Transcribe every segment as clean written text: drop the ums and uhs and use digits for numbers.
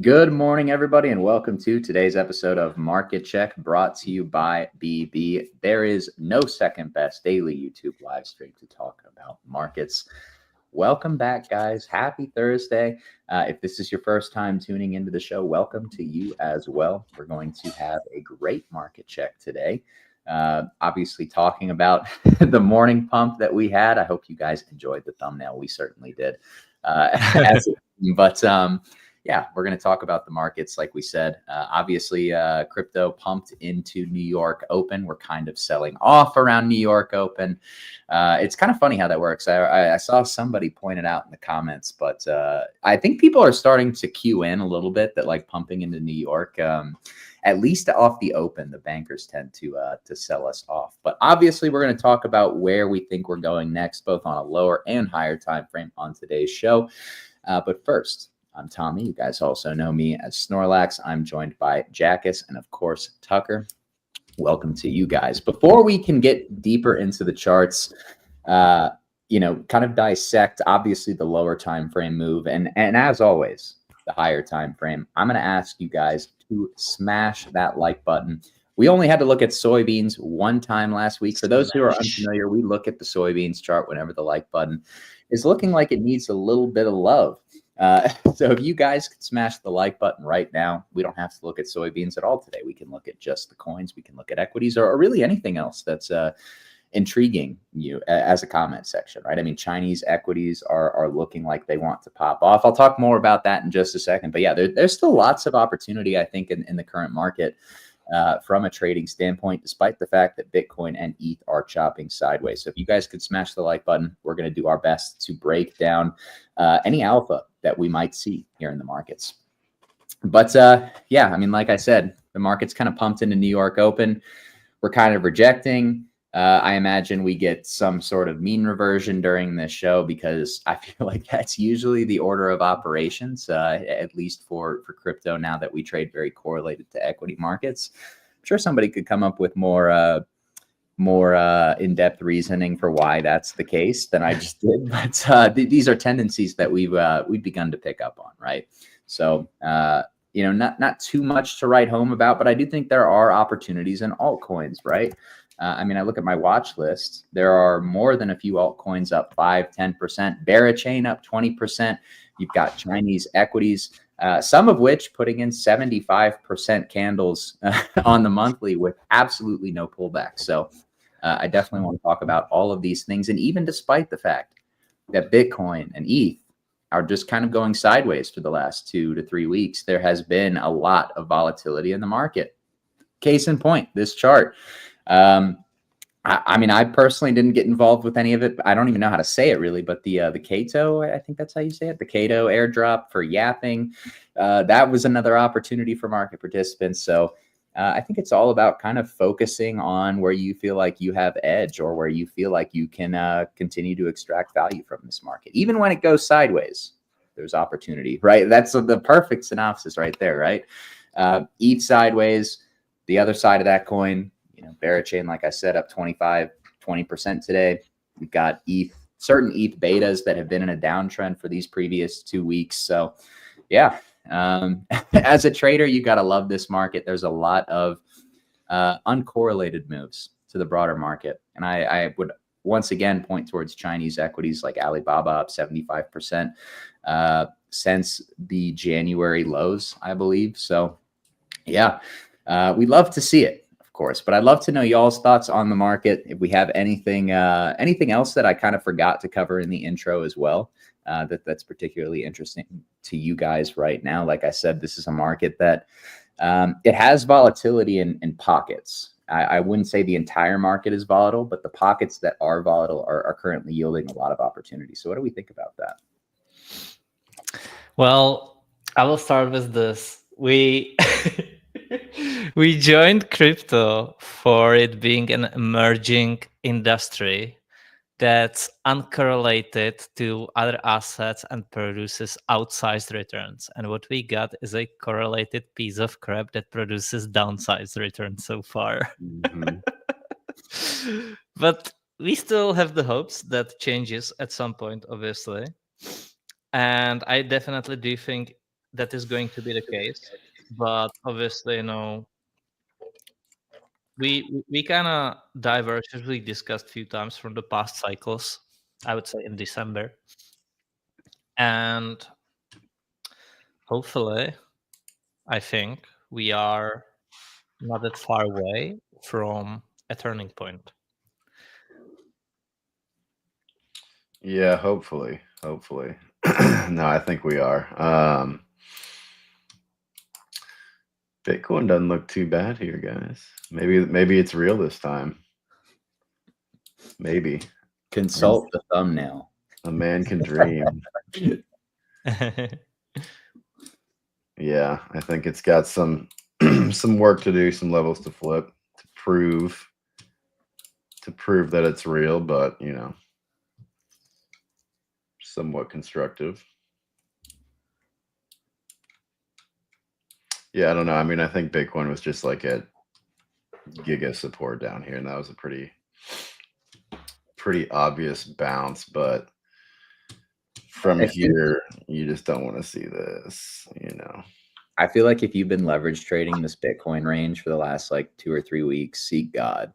Good morning, everybody, and welcome to today's episode of Market Check, brought to you by BB. There is no second best daily YouTube live stream to talk about markets. Welcome back, guys. Happy Thursday. If this is your first time tuning into the show, welcome to you as well. We're going to have a great market check today. Obviously, talking about the morning pump that we had. I hope you guys enjoyed the thumbnail. We certainly did. Yeah, we're going to talk about the markets, like we said. Obviously, crypto pumped into New York Open. We're kind of selling off around New York Open. It's kind of funny how that works. I saw somebody point it out in the comments, but I think people are starting to cue in a little bit that like pumping into New York, at least off the open, the bankers tend to sell us off. But obviously, we're going to talk about where we think we're going next, both on a lower and higher time frame on today's show. But first, I'm Tommy. You guys also know me as Snorlax. I'm joined by Jackus and, of course, Tucker. Welcome to you guys. Before we can get deeper into the charts, kind of dissect, obviously, the lower time frame move. And as always, the higher time frame, I'm going to ask you guys to smash that like button. We only had to look at soybeans one time last week. For those who are unfamiliar, we look at the soybeans chart whenever the like button is looking like it needs a little bit of love. So if you guys could smash the like button right now, we don't have to look at soybeans at all today. We can look at just the coins. We can look at equities or really anything else that's intriguing you as a comment section, right? I mean, Chinese equities are looking like they want to pop off. I'll talk more about that in just a second. But yeah, there's still lots of opportunity, I think, in the current market from a trading standpoint, despite the fact that Bitcoin and ETH are chopping sideways. So if you guys could smash the like button, we're going to do our best to break down any alpha that we might see here in the markets. But yeah, I mean, like I said, the market's kind of pumped into New York Open. We're kind of rejecting. I imagine we get some sort of mean reversion during this show because I feel like that's usually the order of operations, at least for crypto, now that we trade very correlated to equity markets. I'm sure somebody could come up with more in-depth reasoning for why that's the case than I just did. But these are tendencies that we've begun to pick up on, right? So, not too much to write home about, but I do think there are opportunities in altcoins, right? I mean, I look at my watch list. There are more than a few altcoins up 5, 10%. Barachain up 20%. You've got Chinese equities, some of which putting in 75% candles on the monthly with absolutely no pullback. So I definitely want to talk about all of these things. And even despite the fact that Bitcoin and ETH are just kind of going sideways for the last 2 to 3 weeks, there has been a lot of volatility in the market. Case in point, this chart. I mean, I personally didn't get involved with any of it. I don't even know how to say it really, but the Cato, I think that's how you say it, the Cato airdrop for yapping, that was another opportunity for market participants. So I think it's all about kind of focusing on where you feel like you have edge or where you feel like you can continue to extract value from this market. Even when it goes sideways, there's opportunity, right? That's the perfect synopsis right there, right? ETH sideways, the other side of that coin, Barachain, like I said, up 20% today. We've got certain ETH betas that have been in a downtrend for these previous 2 weeks. So yeah, as a trader, you got to love this market. There's a lot of uncorrelated moves to the broader market. And I would once again point towards Chinese equities like Alibaba up 75% since the January lows, I believe. So yeah, we love to see it, course, but I'd love to know y'all's thoughts on the market. If we have anything else that I kind of forgot to cover in the intro as well, that's particularly interesting to you guys right now. Like I said, this is a market that it has volatility in pockets. I wouldn't say the entire market is volatile, but the pockets that are volatile are currently yielding a lot of opportunity. So what do we think about that? Well, I will start with this. We joined crypto for it being an emerging industry that's uncorrelated to other assets and produces outsized returns. And what we got is a correlated piece of crap that produces downsized returns so far. Mm-hmm. But we still have the hopes that changes at some point, obviously. And I definitely do think that is going to be the case. But obviously, we kind of divergently discussed a few times from the past cycles, I would say in December. And hopefully, I think we are not that far away from a turning point. Yeah, hopefully. No, I think we are. Bitcoin doesn't look too bad here, guys. Maybe it's real this time. Maybe. Consult the thumbnail. A man can dream. Yeah, I think it's got some some work to do, some levels to flip to prove that it's real, but somewhat constructive. Yeah, I don't know. I mean, I think Bitcoin was just like at giga support down here, and that was a pretty obvious bounce, but from here, you just don't want to see this, I feel like if you've been leverage trading this Bitcoin range for the last like 2 or 3 weeks, seek God.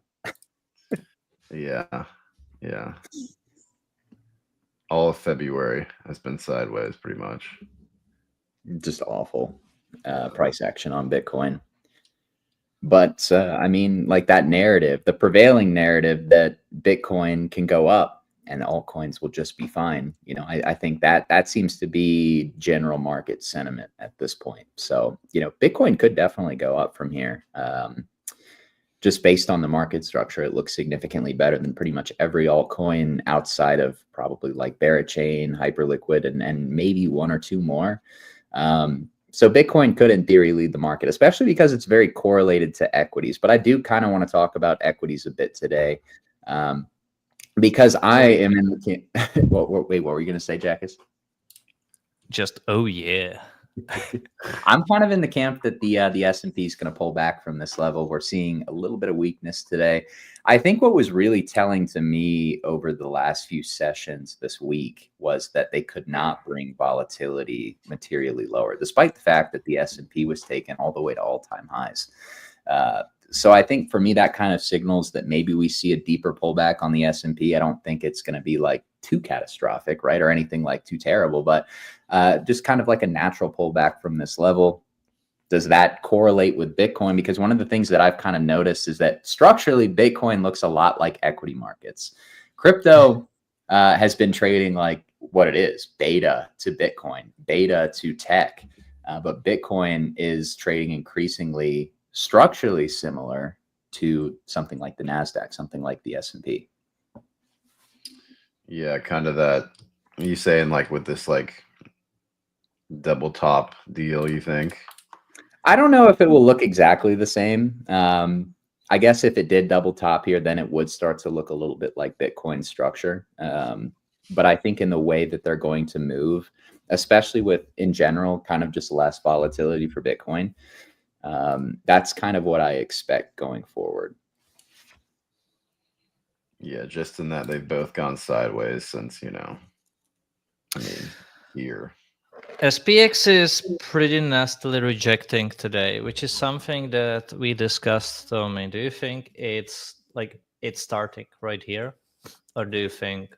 Yeah. All of February has been sideways pretty much. Just awful price action on Bitcoin. But I mean, like that narrative, the prevailing narrative that Bitcoin can go up and altcoins will just be fine. I think that seems to be general market sentiment at this point. So, Bitcoin could definitely go up from here. Just based on the market structure, it looks significantly better than pretty much every altcoin outside of probably like Barachain, Hyperliquid, and maybe 1 or 2 more. So Bitcoin could, in theory, lead the market, especially because it's very correlated to equities. But I do kind of want to talk about equities a bit today, because I am in the camp. Wait, what were you going to say, Jackus? Just, oh yeah. I'm kind of in the camp that the S&P is going to pull back from this level. We're seeing a little bit of weakness today. I think what was really telling to me over the last few sessions this week was that they could not bring volatility materially lower, despite the fact that the S&P was taken all the way to all-time highs. So I think for me, that kind of signals that maybe we see a deeper pullback on the S&P. I don't think it's going to be like too catastrophic, right? Or anything like too terrible, but just kind of like a natural pullback from this level. Does that correlate with Bitcoin? Because one of the things that I've kind of noticed is that structurally, Bitcoin looks a lot like equity markets. Crypto has been trading like what it is, beta to Bitcoin, beta to tech. But Bitcoin is trading increasingly structurally similar to something like the NASDAQ, something like the S&P. Yeah, kind of that. Are you saying like with this like double top deal, you think? I don't know if it will look exactly the same. I guess if it did double top here, then it would start to look a little bit like Bitcoin structure. But I think in the way that they're going to move, especially with, in general, kind of just less volatility for Bitcoin, that's kind of what I expect going forward. Yeah, just in that they've both gone sideways since, here. SPX is pretty nastily rejecting today, which is something that we discussed, Tommy. Do you think it's starting right here? Or do you think...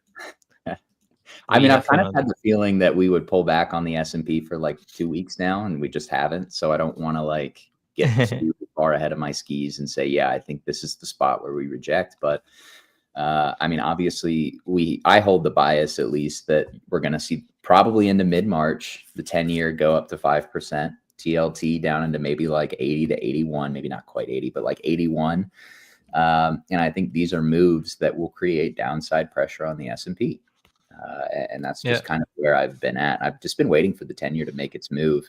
I mean, I've kind of had the feeling that we would pull back on the S&P for like 2 weeks now, and we just haven't. So I don't want to like get too far ahead of my skis and say, yeah, I think this is the spot where we reject. But I mean, obviously, I hold the bias at least that we're going to see probably into mid-March, the 10-year go up to 5%, TLT down into maybe like 80 to 81, maybe not quite 80, but like 81. And I think these are moves that will create downside pressure on the S&P. And that's just kind of where I've been at. I've just been waiting for the 10-year to make its move,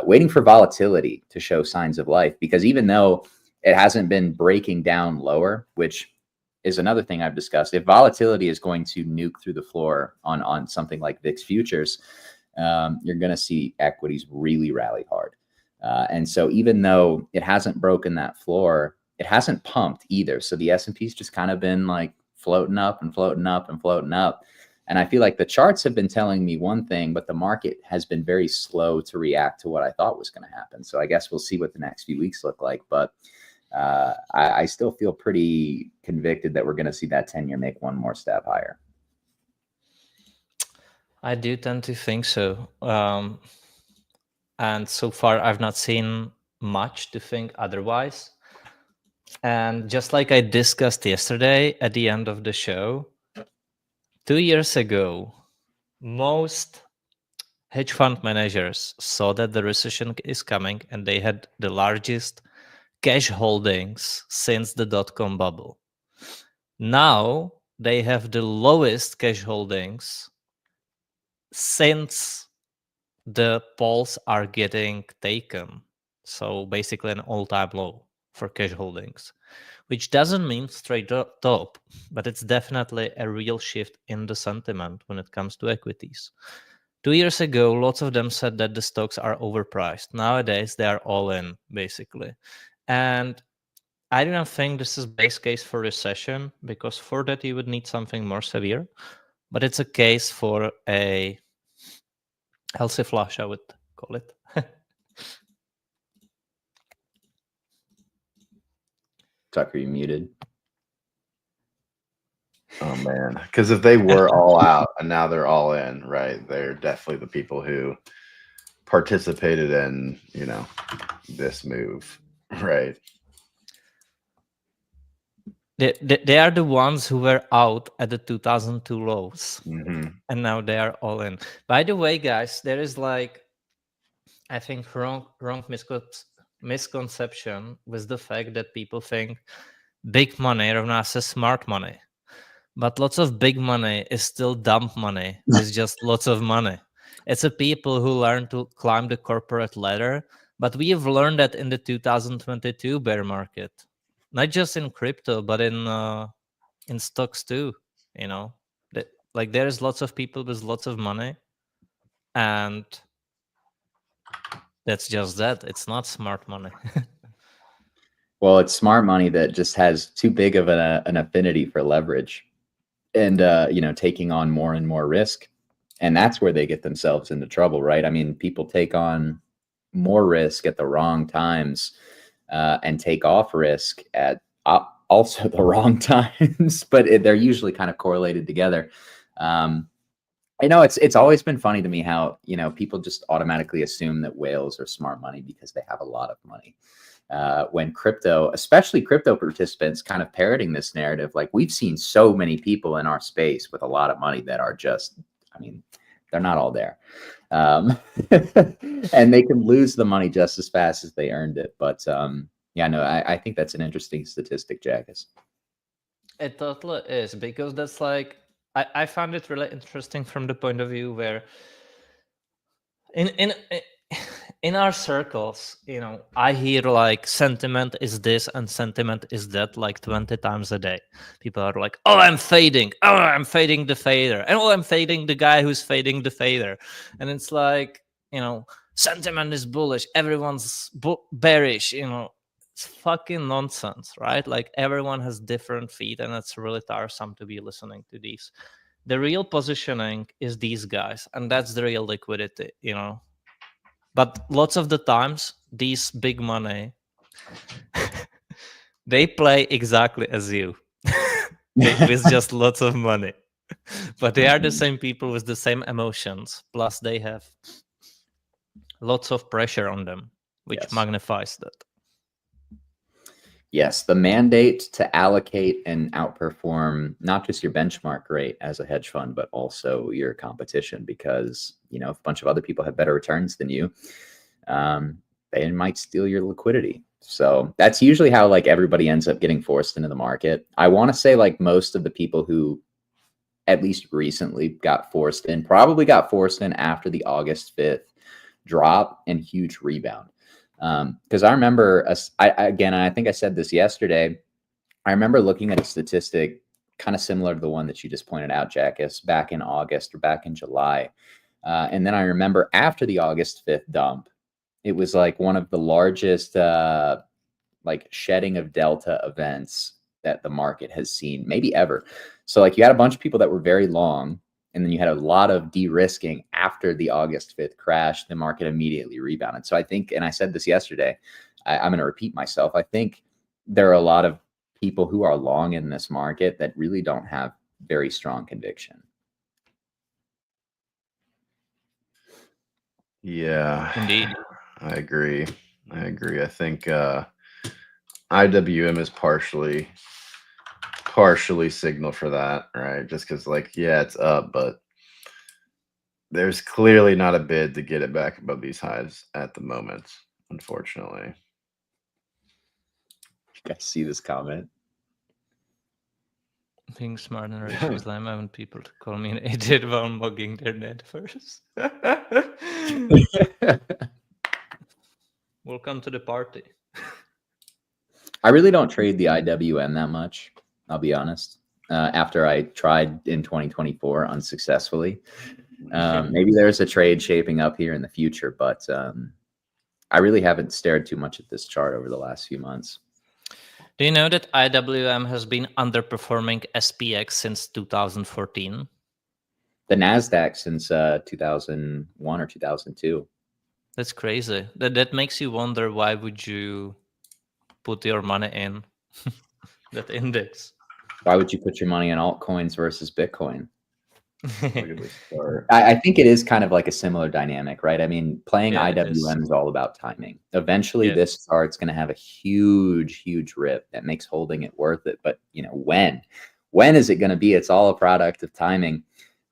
waiting for volatility to show signs of life, because even though it hasn't been breaking down lower, which is another thing I've discussed, if volatility is going to nuke through the floor on something like VIX futures, you're going to see equities really rally hard. And so even though it hasn't broken that floor, it hasn't pumped either. So the S&P's just kind of been like floating up and floating up and floating up. And I feel like the charts have been telling me one thing, but the market has been very slow to react to what I thought was going to happen. So I guess we'll see what the next few weeks look like. But I still feel pretty convicted that we're going to see that 10-year make one more step higher. I do tend to think so. And so far, I've not seen much to think otherwise. And just like I discussed yesterday at the end of the show, 2 years ago, most hedge fund managers saw that the recession is coming, and they had the largest cash holdings since the dot-com bubble. Now they have the lowest cash holdings since the polls are getting taken. So basically an all-time low for cash holdings, which doesn't mean straight top, but it's definitely a real shift in the sentiment when it comes to equities. 2 years ago, lots of them said that the stocks are overpriced. Nowadays, they are all in, basically. And I do not think this is base case for recession, because for that you would need something more severe. But it's a case for a healthy flush, I would call it. Tucker, you muted. Oh man, because if they were all out and now they're all in, right? They're definitely the people who participated in, this move, right? They are the ones who were out at the 2002 lows, Mm-hmm. and now they are all in. By the way, guys, there is I think wrong misconception with the fact that people think big money as smart money, but lots of big money is still dumb money with just lots of money. It's a people who learn to climb the corporate ladder, but we have learned that in the 2022 bear market, not just in crypto, but in stocks too. That there's lots of people with lots of money, and that's just that. It's not smart money. Well, it's smart money that just has too big of an affinity for leverage and, taking on more and more risk. And that's where they get themselves into trouble, right? I mean, people take on more risk at the wrong times and take off risk at also the wrong times, but they're usually kind of correlated together. It's always been funny to me how, people just automatically assume that whales are smart money because they have a lot of money. When especially crypto participants kind of parroting this narrative, like we've seen so many people in our space with a lot of money that are just, they're not all there. And they can lose the money just as fast as they earned it. But I think that's an interesting statistic, Jackus. It totally is, because that's I found it really interesting from the point of view where in our circles, I hear sentiment is this and sentiment is that 20 times a day. People are like, oh, I'm fading the fader, and oh, I'm fading the guy who's fading the fader. And it's sentiment is bullish, everyone's bearish. It's fucking nonsense, right? Everyone has different feet, and it's really tiresome to be listening to these. The real positioning is these guys, and that's the real liquidity, But lots of the times, these big money, they play exactly as you, with just lots of money. But they are the same people with the same emotions, plus they have lots of pressure on them, which magnifies that. Yes, the mandate to allocate and outperform not just your benchmark rate as a hedge fund, but also your competition, because, if a bunch of other people have better returns than you, they might steal your liquidity. So that's usually how everybody ends up getting forced into the market. I want to say most of the people who at least recently got forced in probably got forced in after the August 5th drop and huge rebound. Because I remember, I think I said this yesterday, I remember looking at a statistic kind of similar to the one that you just pointed out, Jackus, back in August or back in July. And then I remember after the August 5th dump, it was one of the largest shedding of delta events that the market has seen maybe ever. So you had a bunch of people that were very long, and then you had a lot of de-risking after the August 5th crash. The market immediately rebounded. So I think, and I said this yesterday, I'm going to repeat myself. I think there are a lot of people who are long in this market that really don't have very strong conviction. Yeah, Indeed. I agree. I think IWM is partially signal for that, right? Just because, like, yeah, it's up, but there's clearly not a bid to get it back above these highs at the moment, unfortunately. You guys see this comment? Being smart and rich is like I want people to call me an idiot while mugging their net first. Welcome to the party. I really don't trade the IWM that much, I'll be honest. After I tried in 2024 unsuccessfully. Maybe there's a trade shaping up here in the future, but I really haven't stared too much at this chart over the last few months. Do you know that IWM has been underperforming SPX since 2014? The NASDAQ since 2001 or 2002. That's crazy. That makes you wonder, why would you put your money in that index? Why would you put your money in altcoins versus Bitcoin? Look at this chart. I think it is kind of like a similar dynamic, right? I mean, playing Yeah, it IWM is. is all about timing. Eventually, Yeah. this chart's going to have a huge, huge rip that makes holding it worth it. But when is it going to be? It's all a product of timing.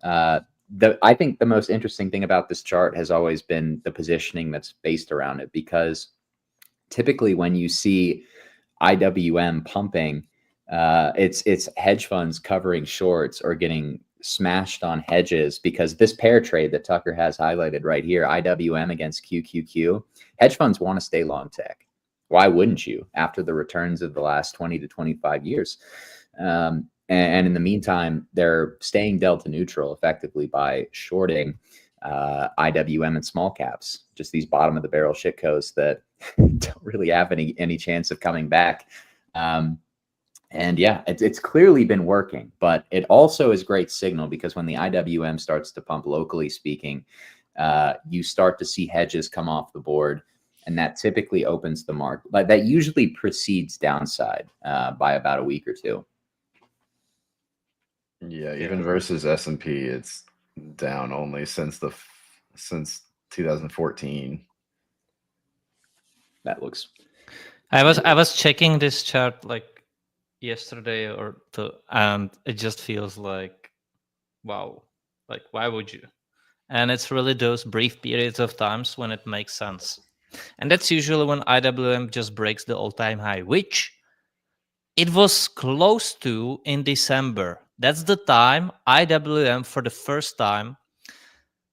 I think the most interesting thing about this chart has always been the positioning that's based around it, because typically when you see IWM pumping, it's hedge funds covering shorts or getting smashed on hedges, because this pair trade that Tucker has highlighted right here, IWM against QQQ, hedge funds want to stay long tech. Why wouldn't you, after the returns of the last 20 to 25 years? And in the meantime, they're staying delta neutral effectively by shorting IWM and small caps, just these bottom of the barrel shitcoats that don't really have any chance of coming back. And yeah, it's clearly been working, but it also is great signal, because when the IWM starts to pump, locally speaking, you start to see hedges come off the board, and that typically opens the market. Like, that usually precedes downside by about a week or two. Yeah, even versus S&P, it's down only since 2014. That looks. I was checking this chart like yesterday or two, and it just feels like, wow, like, why would you? And it's really those brief periods of times when it makes sense, and that's usually when IWM just breaks the all-time high, which it was close to in December. That's the time IWM for the first time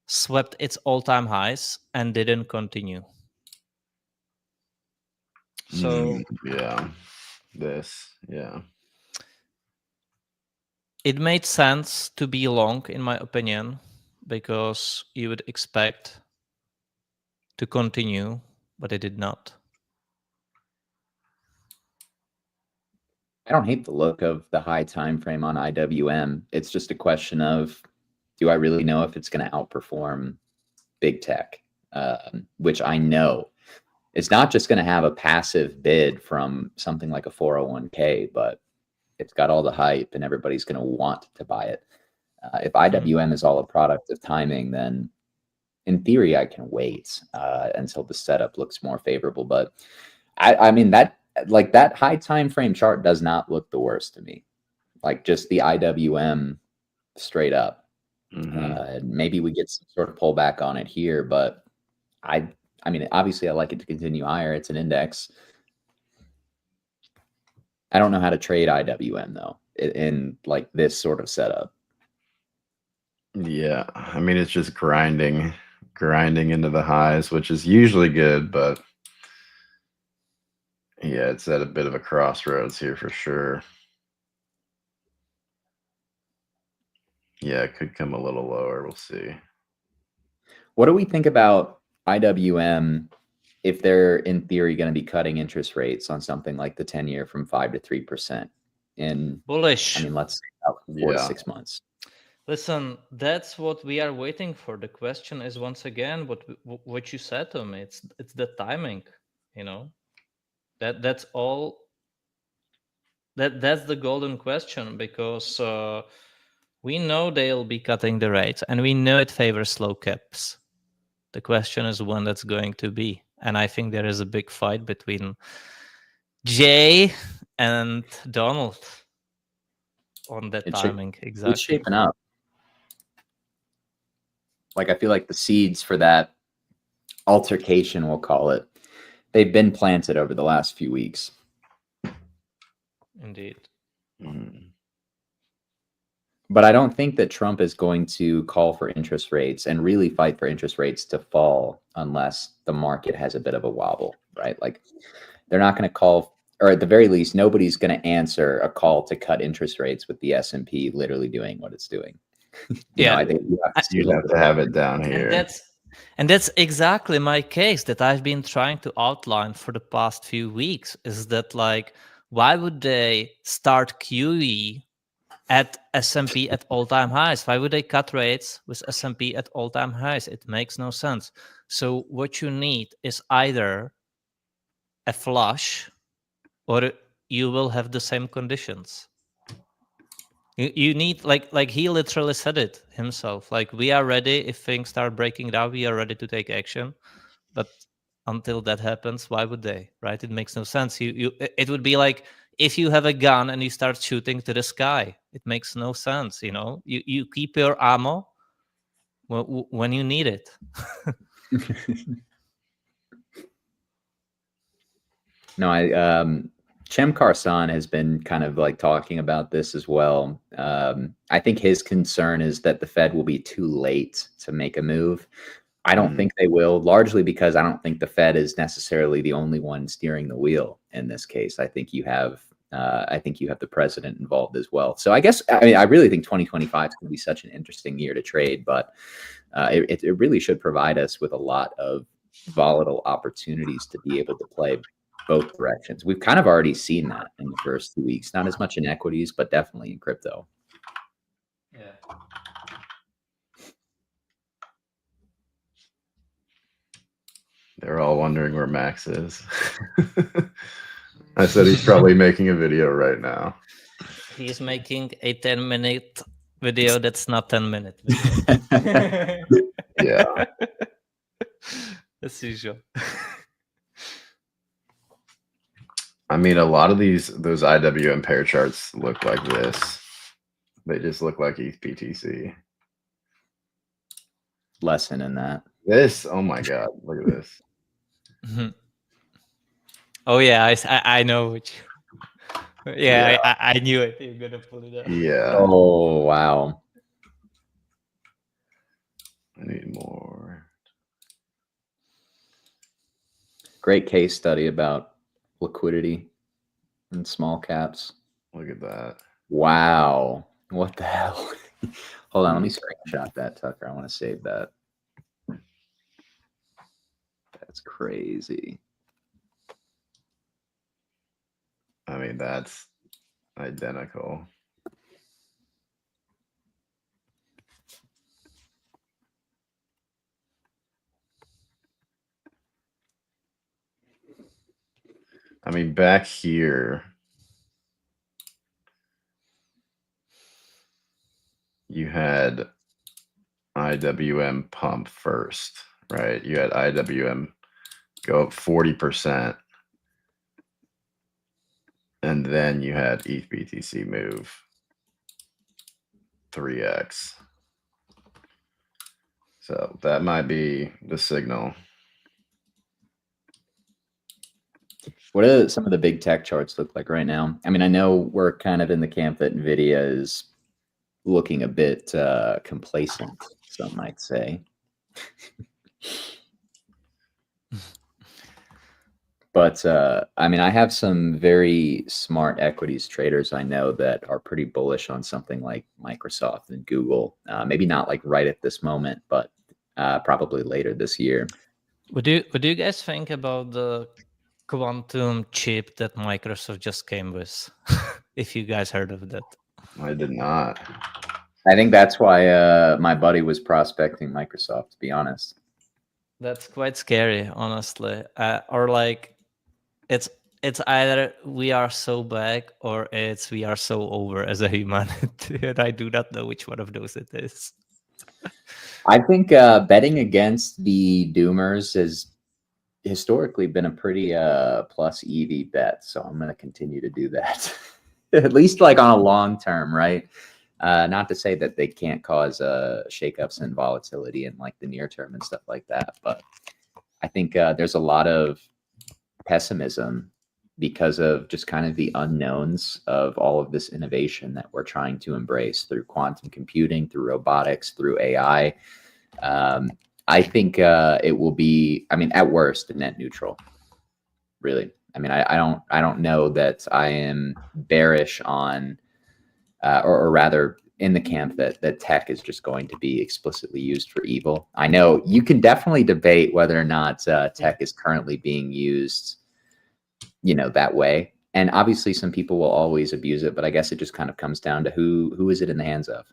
swept its all-time highs and didn't continue. So yeah, it made sense to be long, in my opinion, because you would expect to continue, but it did not. I don't hate the look of the high time frame on IWM. It's just a question of, do I really know if it's going to outperform big tech, which I know it's not just going to have a passive bid from something like a 401k, but it's got all the hype and everybody's going to want to buy it. If IWM is all a product of timing, then in theory, I can wait until the setup looks more favorable. But I mean, that high time frame chart does not look the worst to me. Like, just the IWM straight up. Maybe we get some sort of pullback on it here, but I mean, obviously I like it to continue higher. It's an index. I don't know how to trade IWM though in like this sort of setup. Yeah, I mean, it's just grinding into the highs, which is usually good, but yeah, it's at a bit of a crossroads here for sure. Yeah, it could come a little lower. We'll see. What do we think about IWM if they're in theory going to be cutting interest rates on something like the 10-year from 5 to 3% in, Bullish. I mean, let's say about 4 to 6 months? Listen, that's what we are waiting for. The question is once again what you said to me. It's the timing, you know. That's all. That's the golden question, because we know they'll be cutting the rates, and we know it favors slow caps. The question is when that's going to be, and I think there is a big fight between Jay and Donald on that timing. Exactly. It's shaping up. Like, I feel like the seeds for that altercation, we'll call it, they've been planted over the last few weeks. Indeed. But I don't think that Trump is going to call for interest rates and really fight for interest rates to fall unless the market has a bit of a wobble, right? Like, they're not going to call, or at the very least, nobody's going to answer a call to cut interest rates with the S&P literally doing what it's doing. Yeah, I think you have to have it down here. And that's exactly my case that I've been trying to outline for the past few weeks, is that, like, why would they start QE at S&P at all-time highs? Why would they cut rates with S&P at all-time highs? It makes no sense. So what you need is either a flush, or you will have the same conditions. You need, like he literally said it himself, like, we are ready if things start breaking down, we are ready to take action. But until that happens, why would they, right? It makes no sense. It would be like if you have a gun and you start shooting to the sky. It makes no sense, you know. You keep your ammo when you need it. No, Cem Carson has been kind of like talking about this as well. I think his concern is that the Fed will be too late to make a move. I don't think they will, largely because I don't think the Fed is necessarily the only one steering the wheel in this case. I think you have the president involved as well. So I really think 2025 is going to be such an interesting year to trade, but it really should provide us with a lot of volatile opportunities to be able to play both directions. We've kind of already seen that in the first 2 weeks, not as much in equities, but definitely in crypto. Yeah. They're all wondering where Max is. I said he's probably making a video right now. He's making a 10-minute video that's not 10 minutes. Yeah. As usual. I mean, a lot of those IWM pair charts look like this. They just look like ETH BTC. Lesson in that. This, oh my God, look at this. Oh yeah, I know what you. Yeah, yeah. I knew it. You're gonna pull it up. Yeah. Oh wow. I need more. Great case study about liquidity in small caps. Look at that. Wow. What the hell? Hold on, let me screenshot that, Tucker. I want to save that. That's crazy. I mean, that's identical. I mean, back here, you had IWM pump first, right? You had IWM go up 40%. And then you had ETH BTC move 3x. So that might be the signal. What do some of the big tech charts look like right now? I mean, I know we're kind of in the camp that NVIDIA is looking a bit complacent, some might say. But I mean, I have some very smart equities traders I know that are pretty bullish on something like Microsoft and Google. Maybe not like right at this moment, but probably later this year. What do you guys think about the quantum chip that Microsoft just came with? If you guys heard of that. I did not. I think that's why my buddy was prospecting Microsoft, to be honest. That's quite scary, honestly. Or like, it's either we are so back or it's we are so over as a humanity, and I do not know which one of those it is. I think betting against the Doomers has historically been a pretty plus EV bet, so I'm going to continue to do that. At least like on a long term, right? Not to say that they can't cause shakeups and volatility in like the near term and stuff like that, but I think there's a lot of pessimism because of just kind of the unknowns of all of this innovation that we're trying to embrace through quantum computing, through robotics, through AI. I think it will be, I mean, at worst, net neutral. Really, I mean, I don't know that I am bearish on, or rather, in the camp that tech is just going to be explicitly used for evil. I know you can definitely debate whether or not tech is currently being used, that way. And obviously, some people will always abuse it, but I guess it just kind of comes down to who is it in the hands of.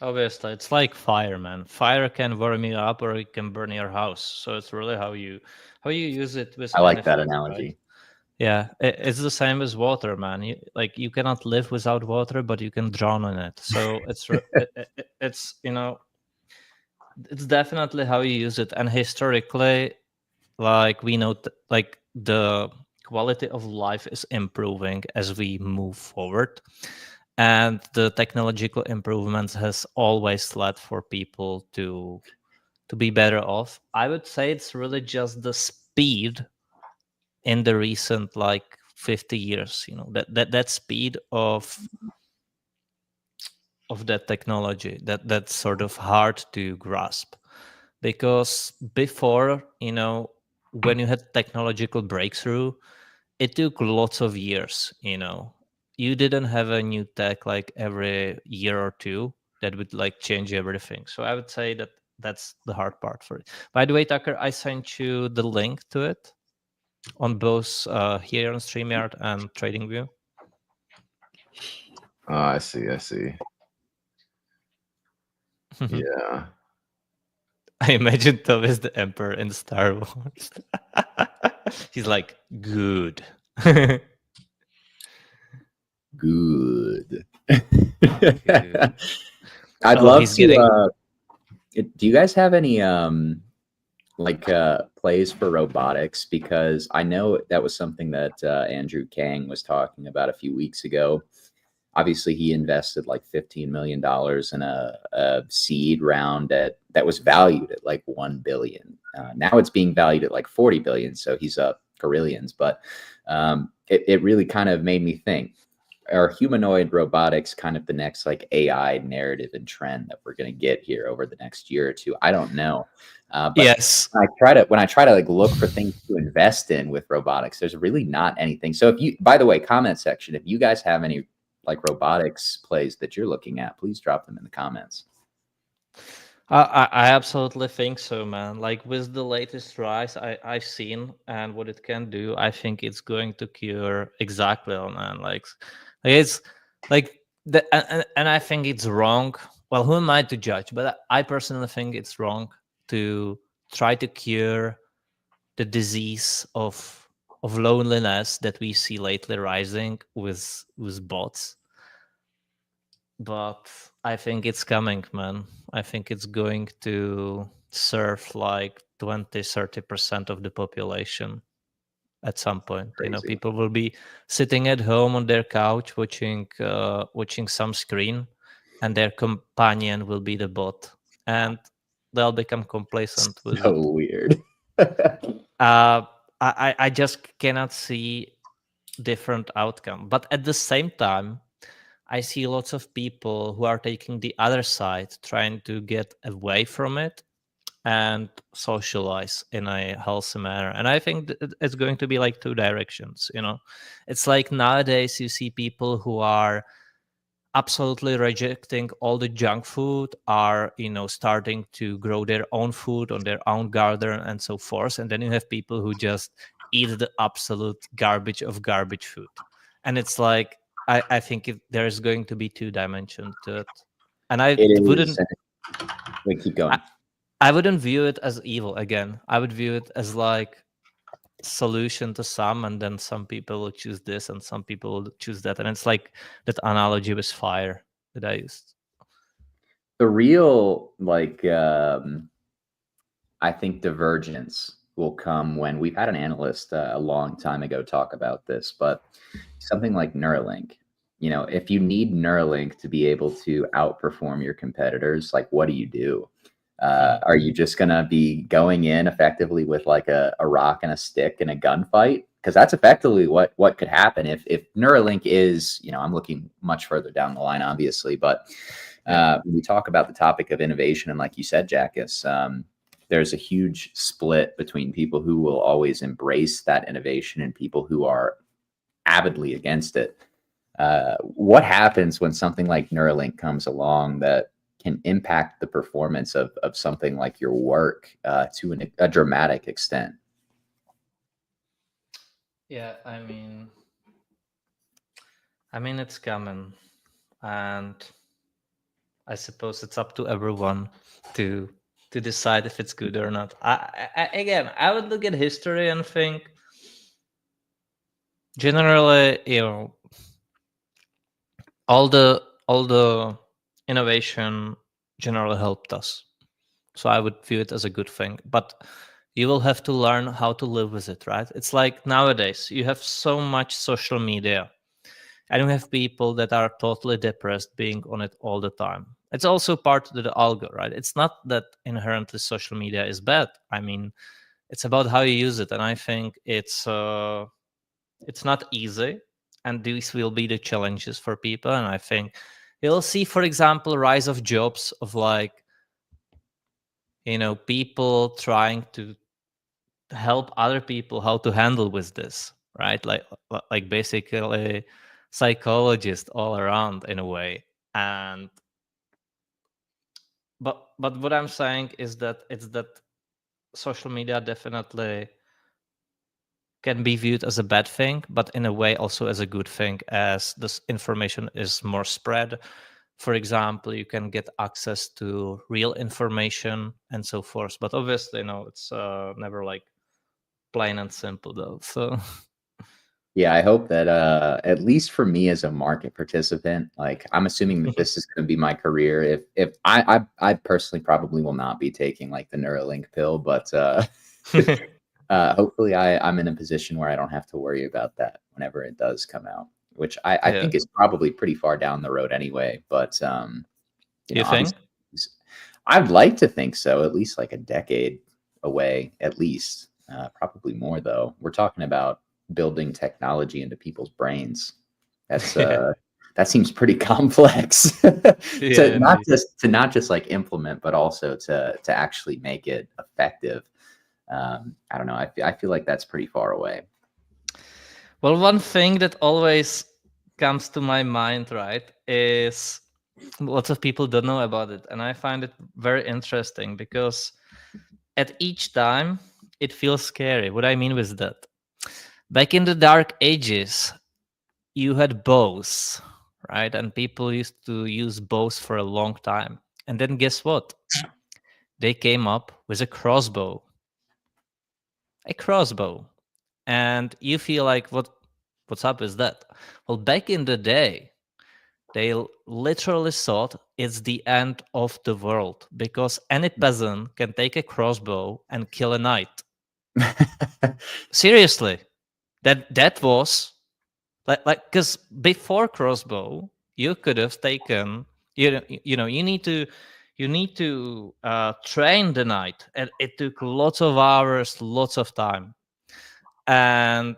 Obviously, it's like fire, man. Fire can warm you up or it can burn your house. So it's really how you use it with I like that anything, analogy. right? Yeah, it's the same as water, man. You cannot live without water, but you can drown in it. So it's it's it's definitely how you use it. And historically, like we know, like the quality of life is improving as we move forward, and the technological improvements has always led for people to be better off. I would say it's really just the speed in the recent like 50 years, that speed of that technology, that's sort of hard to grasp, because before, when you had technological breakthrough, it took lots of years. You didn't have a new tech like every year or two that would like change everything. So I would say that that's the hard part for it. By the way, Tucker, I sent you the link to it on both here on StreamYard and TradingView. Oh, I see. Yeah. I imagine Tom is the Emperor in Star Wars. He's like, good. Good. Good. I'd Oh, love he's to. getting. Do you guys have any plays for robotics? Because I know that was something that Andrew Kang was talking about a few weeks ago. Obviously, he invested like $15 million in a seed round that was valued at like 1 billion. Now it's being valued at like 40 billion. So he's up carillions. But it really kind of made me think, are humanoid robotics kind of the next like AI narrative and trend that we're going to get here over the next year or two? I don't know. But Yes. when I try to like look for things to invest in with robotics, there's really not anything. So if you, by the way, comment section, if you guys have any like robotics plays that you're looking at, please drop them in the comments. I absolutely think so, man. Like with the latest rise I've seen and what it can do, I think it's going to cure exactly on, man. Like it's like and I think it's wrong. Well, who am I to judge? But I personally think it's wrong to try to cure the disease of loneliness that we see lately rising with bots. But I think it's coming, man. I think it's going to serve like 20-30% of the population at some point. Crazy. People will be sitting at home on their couch watching some screen, and their companion will be the bot, and they'll become complacent with So it. weird. I just cannot see different outcome. But at the same time, I see lots of people who are taking the other side, trying to get away from it and socialize in a healthy manner. And I think it's going to be like two directions. It's like nowadays you see people who are absolutely rejecting all the junk food, are starting to grow their own food on their own garden and so forth. And then you have people who just eat the absolute garbage of garbage food. And it's like, I think there is going to be two dimensions to it. And I It wouldn't is. Wait, keep going. I wouldn't view it as evil. Again, I would view it as like solution to some, and then some people will choose this and some people will choose that, and it's like that analogy with fire that I used. The real, like, I think divergence will come when we've had an analyst a long time ago talk about this, but something like Neuralink, if you need Neuralink to be able to outperform your competitors, like, what do you do? Are you just going to be going in effectively with like a rock and a stick and a gunfight? Because that's effectively what could happen if Neuralink is, I'm looking much further down the line, obviously, but when we talk about the topic of innovation, and like you said, Jackus, there's a huge split between people who will always embrace that innovation and people who are avidly against it. What happens when something like Neuralink comes along that can impact the performance of something like your work to a dramatic extent? Yeah, I mean it's coming, and I suppose it's up to everyone to decide if it's good or not. Again, I would look at history and think, generally, all the innovation generally helped us. So I would view it as a good thing. But you will have to learn how to live with it, right? It's like nowadays, you have so much social media, and you have people that are totally depressed being on it all the time. It's also part of the algo, right? It's not that inherently social media is bad. I mean, it's about how you use it, and I think it's not easy, and these will be the challenges for people. And I think you'll see, for example, rise of jobs of like, people trying to help other people how to handle with this, right? Like basically psychologists all around in a way. And but what I'm saying is that it's that social media definitely can be viewed as a bad thing, but in a way also as a good thing, as this information is more spread. For example, you can get access to real information and so forth. But obviously, it's never like plain and simple though. So Yeah, I hope that at least for me as a market participant, like, I'm assuming that this is going to be my career. If I personally probably will not be taking like the Neuralink pill, but hopefully I'm in a position where I don't have to worry about that whenever it does come out, which I Yeah. think is probably pretty far down the road anyway. But You think? obviously, I'd like to think so, at least like a decade away, at least. Probably more though. We're talking about building technology into people's brains. That's that seems pretty complex to Yeah, not just like implement, but also to actually make it effective. I don't know. I feel like that's pretty far away. Well, one thing that always comes to my mind, right, is lots of people don't know about it. And I find it very interesting because at each time it feels scary. What I mean with that, back in the dark ages, you had bows, right? And people used to use bows for a long time. And then guess what? They came up with a crossbow. A crossbow. And you feel like, what's up with that? Well, back in the day, they literally thought it's the end of the world because any peasant can take a crossbow and kill a knight. Seriously, that was like because before crossbow, you could have taken you need to train the knight, and it took lots of hours, lots of time, and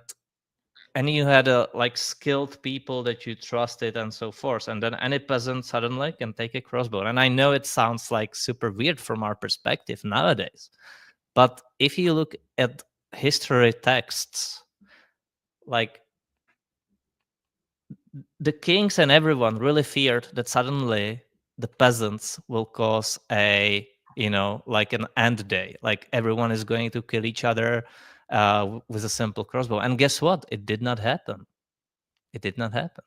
you had like skilled people that you trusted and so forth, and then any peasant suddenly can take a crossbow. And I know it sounds like super weird from our perspective nowadays, but if you look at history texts, like the kings and everyone really feared that suddenly the peasants will cause a like an end day, like everyone is going to kill each other with a simple crossbow. And guess what? It did not happen. It did not happen.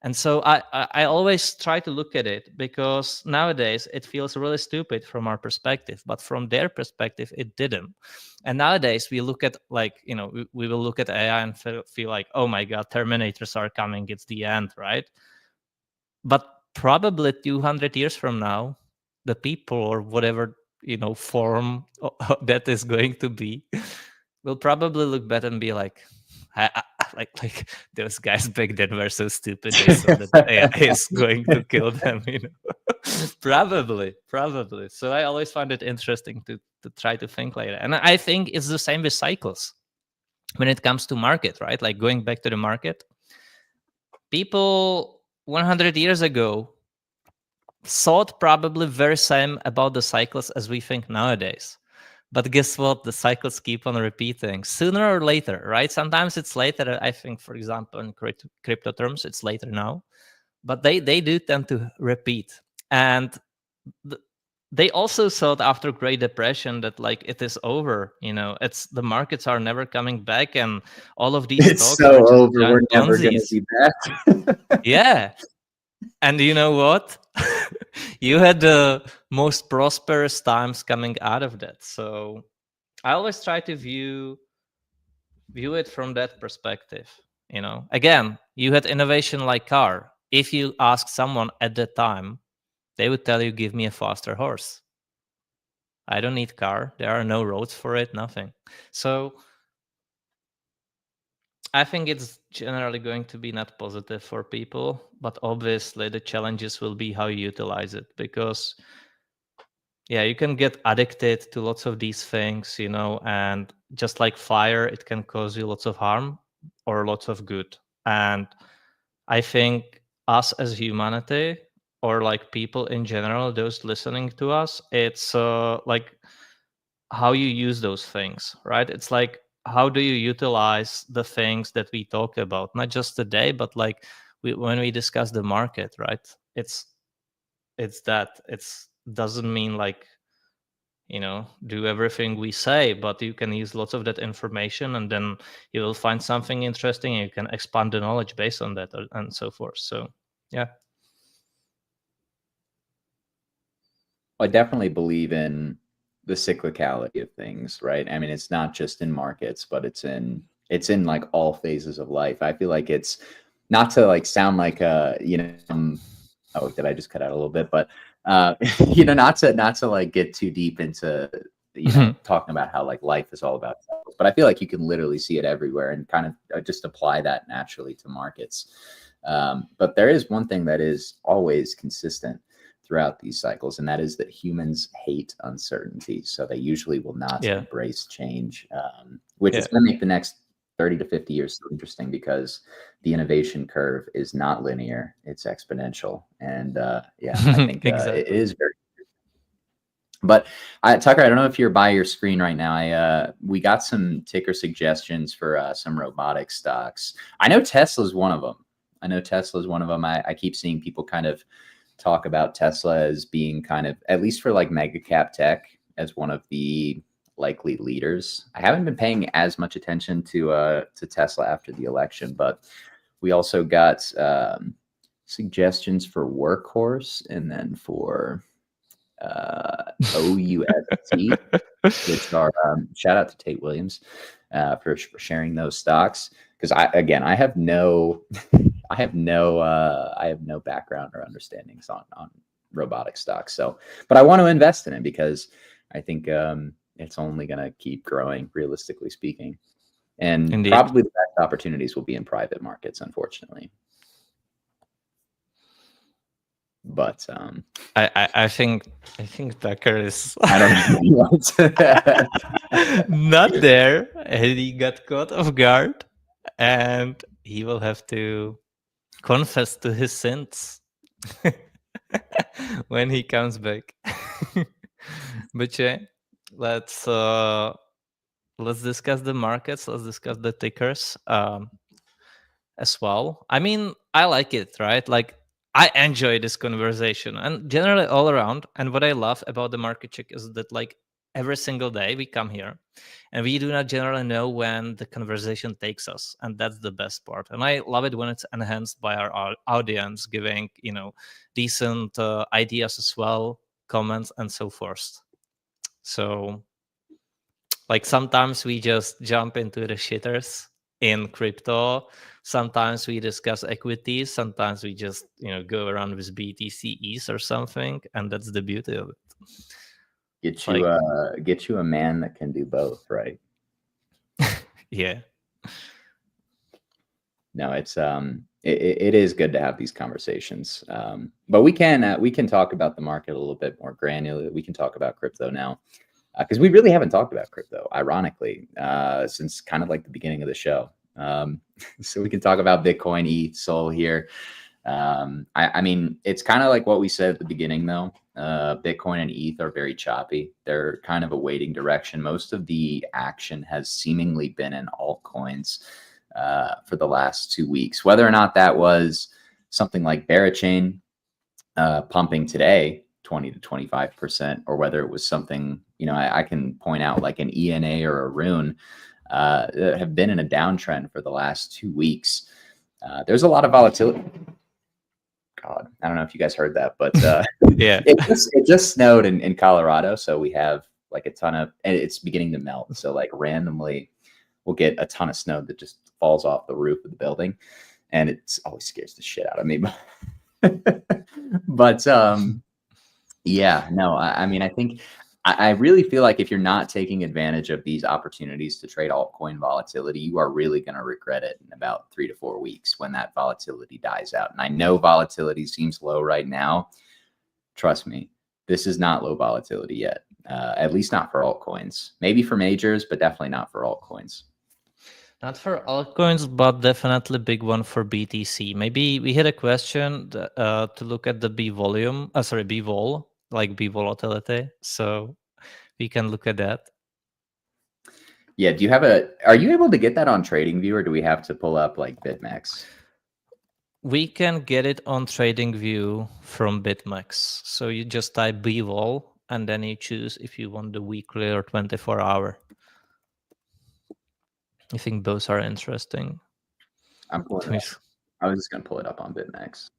And so I always try to look at it, because nowadays it feels really stupid from our perspective, but from their perspective, it didn't. And nowadays we look at, like, we will look at AI and feel like, oh my God, Terminators are coming. It's the end, right? But probably 200 years from now, the people, or whatever, form that is going to be, will probably look back and be like, like those guys back then were so stupid. They saw that AI is going to kill them. Probably. So I always find it interesting to try to think like that. And I think it's the same with cycles when it comes to market, right? Like, going back to the market, people 100 years ago thought probably very same about the cycles as we think nowadays. But guess what? The cycles keep on repeating sooner or later, right? Sometimes it's later. I think, for example, in crypto terms, it's later now. But they do tend to repeat. And they also thought after Great Depression that, like, it is over. It's the markets are never coming back, and all of these It's stocks so are just over. giant We're never going to Ponzi's. be back. Yeah. And you know what? You had the most prosperous times coming out of that. So I always try to view it from that perspective. Again, you had innovation like car. If you ask someone at that time, they would tell you, give me a faster horse. I don't need car. There are no roads for it, nothing. So I think it's generally going to be not positive for people, but obviously the challenges will be how you utilize it, because you can get addicted to lots of these things, and just like fire, it can cause you lots of harm or lots of good. And I think us as humanity, or like people in general, those listening to us, it's like how you use those things, right? It's like, how do you utilize the things that we talk about, not just today, but like when we discuss the market, right? It's that it's doesn't mean like, do everything we say, but you can use lots of that information, and then you will find something interesting, and you can expand the knowledge based on that, and so forth. So yeah. I definitely believe in the cyclicality of things, right? I mean, it's not just in markets, but it's in like all phases of life. I feel like it's not to like sound like oh, did I just cut out a little bit? But not to like get too deep into talking about how like life is all about cycles. But I feel like you can literally see it everywhere, and kind of just apply that naturally to markets. But there is one thing that is always consistent throughout these cycles, and that is that humans hate uncertainty. So they usually will not embrace change, which is going to make the next 30 to 50 years so interesting, because the innovation curve is not linear, it's exponential. And I think exactly. It is very. But Tucker, I don't know if you're by your screen right now. We got some ticker suggestions for some robotic stocks. I know Tesla's one of them. I keep seeing people kind of talk about Tesla as being kind of, at least for like mega cap tech, as one of the likely leaders. I haven't been paying as much attention to Tesla after the election, but we also got suggestions for Workhorse, and then for OUST, which are shout out to Tate Williams for sharing those stocks, because I have no background or understandings on robotic stocks. So, but I want to invest in it because I think it's only going to keep growing, realistically speaking. And Indeed. Probably the best opportunities will be in private markets, unfortunately. But I think Tucker is I don't know. not there, and he got caught off guard, and he will have to confess to his sins when he comes back. But yeah, let's discuss the markets. Let's discuss the tickers as well. I mean, I like it, right? Like, I enjoy this conversation, and generally all around. And what I love about the market check is that, like, every single day we come here, and we do not generally know when the conversation takes us, and that's the best part. And I love it when it's enhanced by our audience giving decent ideas as well, comments and so forth. So like sometimes we just jump into the shitters in crypto, sometimes we discuss equities, sometimes we just go around with BTCs or something, and that's the beauty of it. Get you a man that can do both, right? Yeah. No, it's it is good to have these conversations, but we can talk about the market a little bit more granular. We can talk about crypto now, because we really haven't talked about crypto, ironically, since kind of like the beginning of the show. So we can talk about Bitcoin, ETH, Sol here. I mean, it's kind of like what we said at the beginning, though. Bitcoin and ETH are very choppy. They're kind of awaiting direction. Most of the action has seemingly been in altcoins for the last 2 weeks. Whether or not that was something like Barachain pumping today 20 to 25%, or whether it was something, I can point out like an ENA or a Rune that have been in a downtrend for the last 2 weeks. There's a lot of volatility. God, I don't know if you guys heard that, but yeah, it just snowed in Colorado, so we have like a ton of, and it's beginning to melt. So like randomly, we'll get a ton of snow that just falls off the roof of the building, and it always scares the shit out of me. But yeah, no, I mean, I think I really feel like if you're not taking advantage of these opportunities to trade altcoin volatility, you are really going to regret it in about 3 to 4 weeks when that volatility dies out. And I know volatility seems low right now. Trust me, this is not low volatility yet, at least not for altcoins. Maybe for majors, but definitely not for altcoins. Not for altcoins, but definitely big one for BTC. Maybe we had a question to look at the B vol, like B volatility. So we can look at that. Yeah. Are you able to get that on TradingView, or do we have to pull up like BitMEX? We can get it on TradingView from BitMEX. So you just type B vol and then you choose if you want the weekly or 24-hour. I think both are interesting. I'm pulling it up. I was just going to pull it up on BitMEX.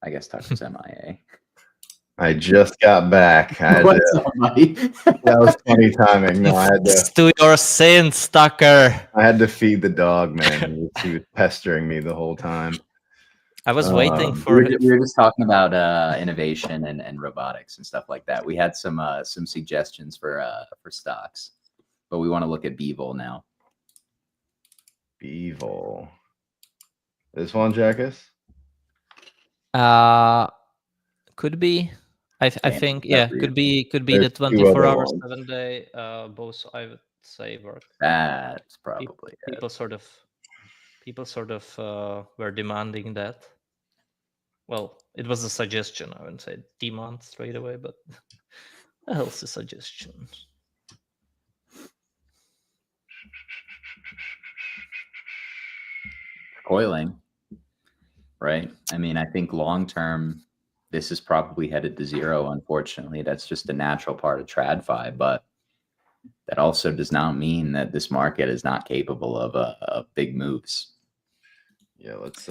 I guess Tucker's MIA. I just got back. That was funny timing. No, I had to. To your sins, Tucker. I had to feed the dog, man. He was pestering me the whole time. I was waiting for. We were just talking about innovation and robotics and stuff like that. We had some suggestions for stocks, but we want to look at BVOL now. BVOL. This one, Jackus? Could be. I think could be the 24-hour, 7-day. Both I would say work. That's probably people sort of were demanding that. Well, it was a suggestion. I wouldn't say demand straight away, but a healthy suggestion. Coiling, right? I mean, I think long term, this is probably headed to zero. Unfortunately, that's just a natural part of TradFi, but that also does not mean that this market is not capable of big moves. Yeah, let's.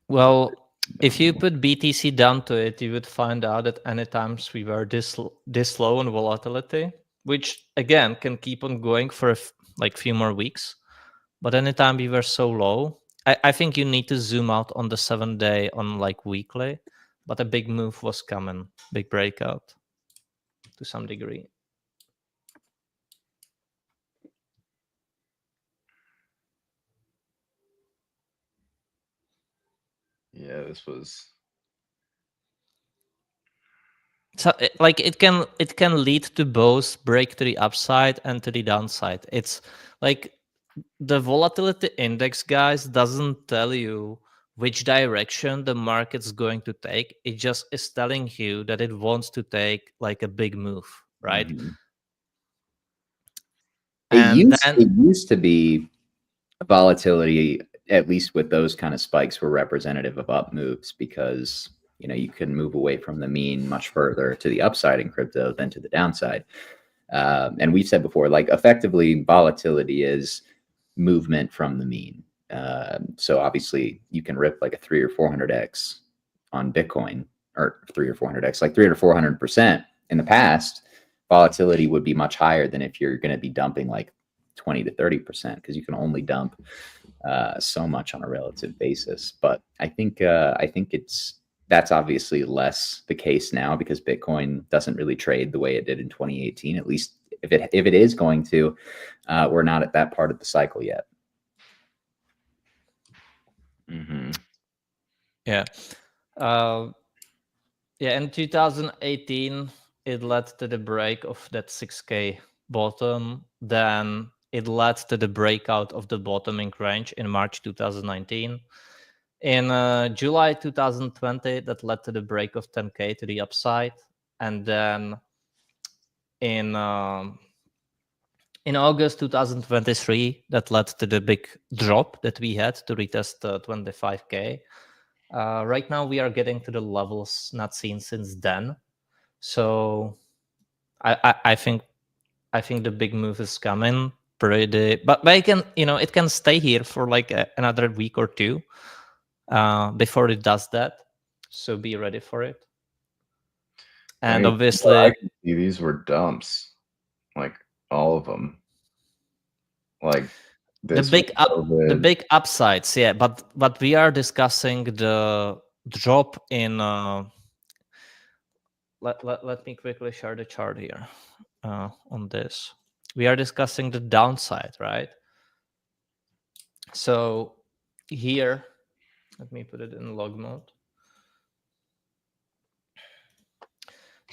Well, if you put BTC down to it, you would find out that any times we were this low on volatility, which again can keep on going for like few more weeks. But anytime we were so low, I think you need to zoom out on the 7-day on like weekly. But a big move was coming, big breakout to some degree. Yeah, this was. So like it can lead to both break to the upside and to the downside. It's like the volatility index, guys, doesn't tell you which direction the market's going to take. It just is telling you that it wants to take like a big move, right? Mm-hmm. It used to be volatility, at least with those kind of spikes, were representative of up moves because you can move away from the mean much further to the upside in crypto than to the downside. And we've said before, like effectively volatility is movement from the mean. So obviously you can rip like a 300 or 400x on Bitcoin, or 300 or 400x, like 300 or 400%. In the past, volatility would be much higher than if you're going to be dumping like 20 to 30%, because you can only dump so much on a relative basis. But I think that's obviously less the case now, because Bitcoin doesn't really trade the way it did in 2018. At least if it is going to, we're not at that part of the cycle yet. Mm-hmm. Yeah. Yeah, in 2018, it led to the break of that 6K bottom. Then it led to the breakout of the bottoming range in March 2019. In July 2020, that led to the break of 10K to the upside. And then in August 2023, that led to the big drop that we had to retest 25K. Right now, we are getting to the levels not seen since then. So I think the big move is coming pretty, but it can stay here for like another week or two before it does that. So be ready for it. And obviously, I can see these were dumps, like all of them. Like the big upsides, yeah. But we are discussing the drop in. Let me quickly share the chart here on this. We are discussing the downside, right? So here, let me put it in log mode.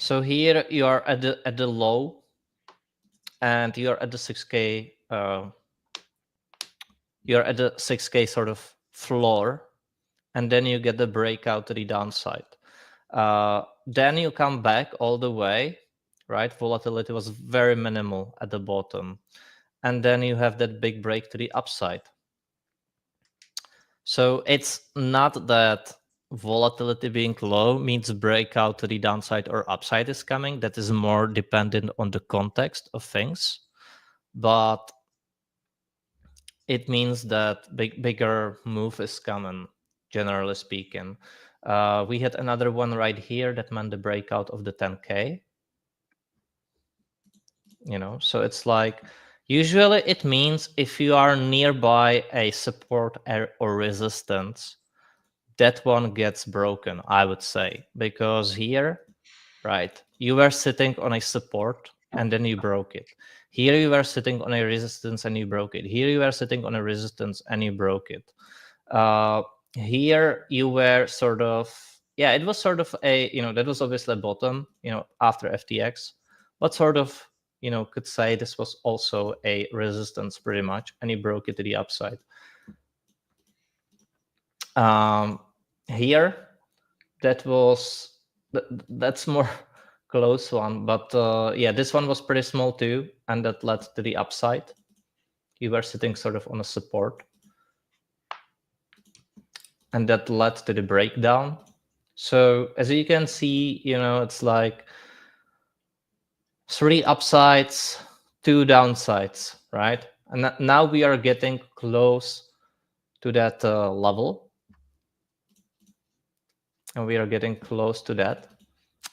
So here you are at the low, and you are at the 6K. You're at the 6K sort of floor, and then you get the breakout to the downside. Then you come back all the way, right? Volatility was very minimal at the bottom, and then you have that big break to the upside. So it's not that volatility being low means breakout to the downside or upside is coming. That is more dependent on the context of things, but it means that bigger move is coming, generally speaking. We had another one right here that meant the breakout of the 10K. So it's like, usually it means if you are nearby a support or resistance, that one gets broken, I would say, because here, right, you were sitting on a support and then you broke it. Here you were sitting on a resistance and you broke it. Here you were sitting on a resistance and you broke it. Here you were sort of, yeah, it was sort of a, that was obviously a bottom, after FTX, but sort of, could say this was also a resistance pretty much, and you broke it to the upside. Here, that's more close one, but yeah, this one was pretty small too, and that led to the upside. You were sitting sort of on a support, and that led to the breakdown. So as you can see, it's like 3 upsides, 2 downsides, right? And now we are getting close to that level, and we are getting close to that.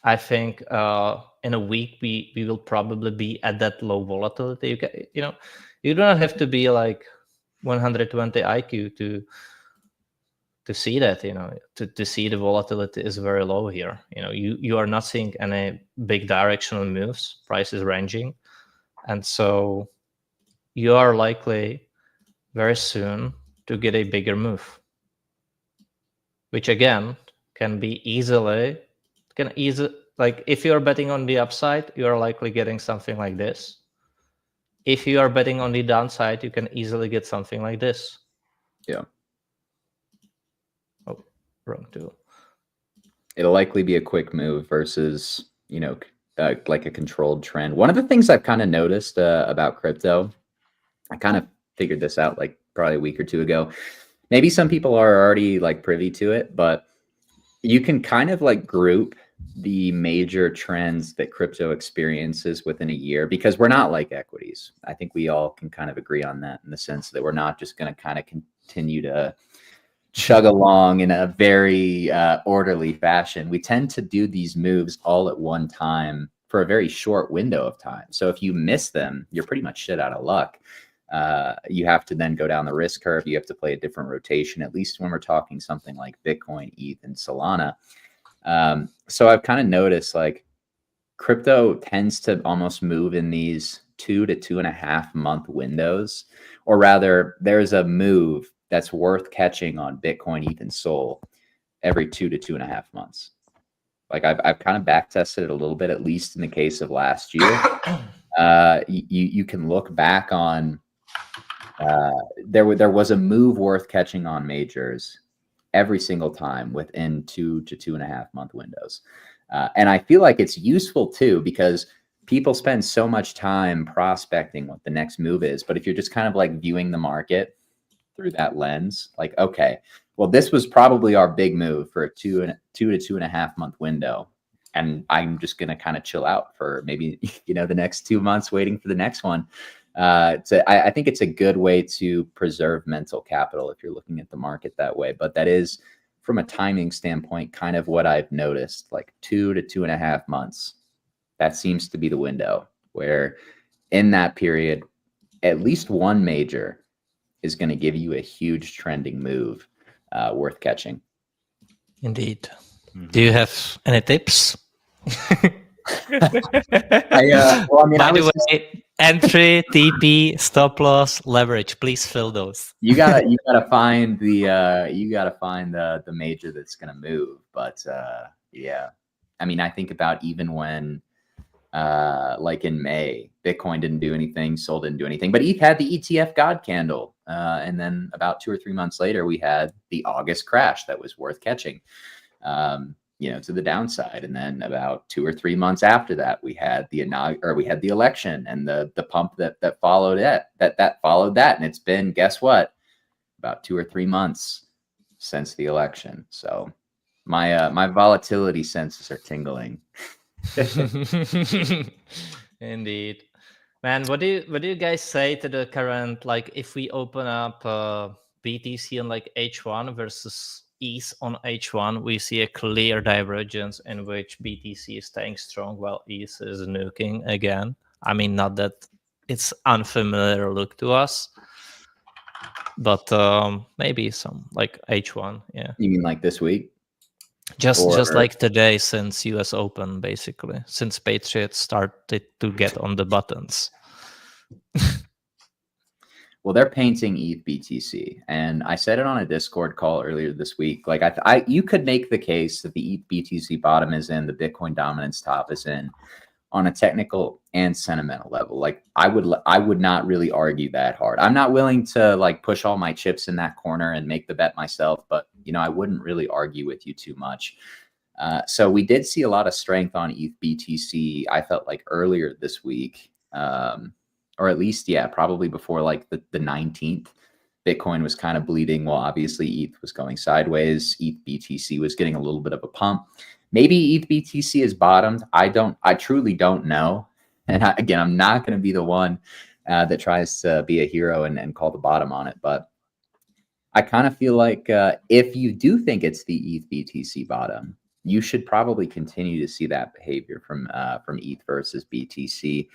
I think in a week we will probably be at that low volatility. You do not have to be like 120 IQ to see that. To see the volatility is very low here. You are not seeing any big directional moves. Price is ranging, and so you are likely very soon to get a bigger move, which again can be like if you're betting on the upside, you are likely getting something like this. If you are betting on the downside, you can easily get something like this. Yeah. Oh, wrong tool. It'll likely be a quick move versus, like a controlled trend. One of the things I've kind of noticed about crypto, I kind of figured this out like probably a week or two ago. Maybe some people are already like privy to it, but You can kind of like group the major trends that crypto experiences within a year, because we're not like equities. I think we all can kind of agree on that, in the sense that we're not just going to kind of continue to chug along in a very orderly fashion. We tend to do these moves all at one time for a very short window of time. So if you miss them, you're pretty much shit out of luck. You have to then go down the risk curve. You have to play a different rotation, at least when we're talking something like Bitcoin, ETH, and Solana. So I've kind of noticed like crypto tends to almost move in these 2 to 2.5 month windows, or rather there's a move that's worth catching on Bitcoin, ETH, and Sol every 2 to 2.5 months. Like I've kind of back tested it a little bit, at least in the case of last year. You can look back on, there was a move worth catching on majors every single time within 2 to 2.5 month windows. And I feel like it's useful too, because people spend so much time prospecting what the next move is. But if you're just kind of like viewing the market through that lens, like, okay, well, this was probably our big move for a 2 to 2.5 month window. And I'm just going to kind of chill out for maybe, the next 2 months waiting for the next one. I think it's a good way to preserve mental capital if you're looking at the market that way. But that is, from a timing standpoint, kind of what I've noticed, like 2 to 2.5 months. That seems to be the window where in that period, at least one major is going to give you a huge trending move worth catching. Indeed. Do you have any tips? Entry, TP, stop loss, leverage. Please fill those. You gotta find the major that's gonna move. But yeah, I mean, I think about even when like in May, Bitcoin didn't do anything, Sol didn't do anything, but ETH had the ETF God candle, and then about 2 or 3 months later, we had the August crash that was worth catching. To the downside, and then about 2 or 3 months after that, we had the election and the pump that followed it. That followed that, and it's been, guess what, about 2 or 3 months since the election. So my volatility senses are tingling. Indeed, man. What do you guys say to the current, like, if we open up BTC on like H1 versus ETH on H1, we see a clear divergence in which BTC is staying strong while ETH is nuking again. I mean, not that it's unfamiliar look to us, but maybe some like H1. Yeah. You mean like this week? Just like today, since US Open, basically, since Patriots started to get on the buttons. Well, they're painting ETH BTC, and I said it on a Discord call earlier this week. Like, you could make the case that the ETH BTC bottom is in, the Bitcoin dominance top is in, on a technical and sentimental level. Like, I would not really argue that hard. I'm not willing to like push all my chips in that corner and make the bet myself, but I wouldn't really argue with you too much. So we did see a lot of strength on ETH BTC. I felt like earlier this week. Or at least, yeah, probably before like the 19th, Bitcoin was kind of bleeding. Well, obviously ETH was going sideways. ETH BTC was getting a little bit of a pump. Maybe ETH BTC is bottomed. I truly don't know. And again, I'm not going to be the one that tries to be a hero and call the bottom on it. But I kind of feel like if you do think it's the ETH BTC bottom, you should probably continue to see that behavior from ETH versus BTC.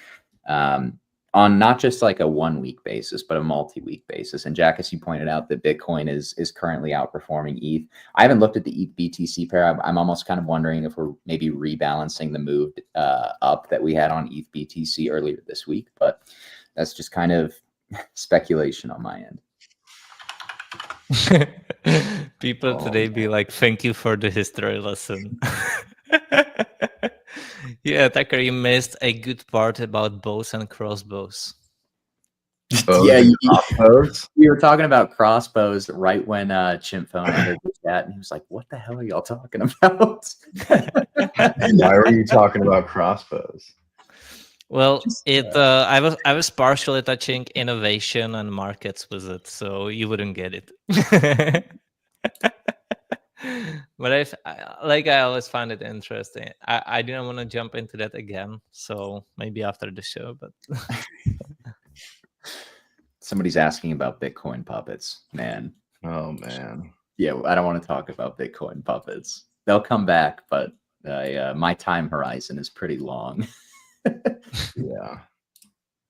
On not just like a 1 week basis, but a multi-week basis. And Jack, as you pointed out, that Bitcoin is currently outperforming ETH. I haven't looked at the ETH BTC pair. I'm almost kind of wondering if we're maybe rebalancing the move up that we had on ETH BTC earlier this week, but that's just kind of speculation on my end. People today be like, thank you for the history lesson. Yeah, Tucker, you missed a good part about bows and crossbows. Yeah, crossbows. We were talking about crossbows right when Chimp Phone entered the chat, and he was like, "What the hell are y'all talking about?" Why were you talking about crossbows? Well, I was partially touching innovation and markets with it, so you wouldn't get it. But I always find it interesting. I didn't want to jump into that again, so maybe after the show. But Somebody's asking about Bitcoin puppets, man. Oh man. Yeah, I don't want to talk about Bitcoin puppets. They'll come back, but my time horizon is pretty long. Yeah.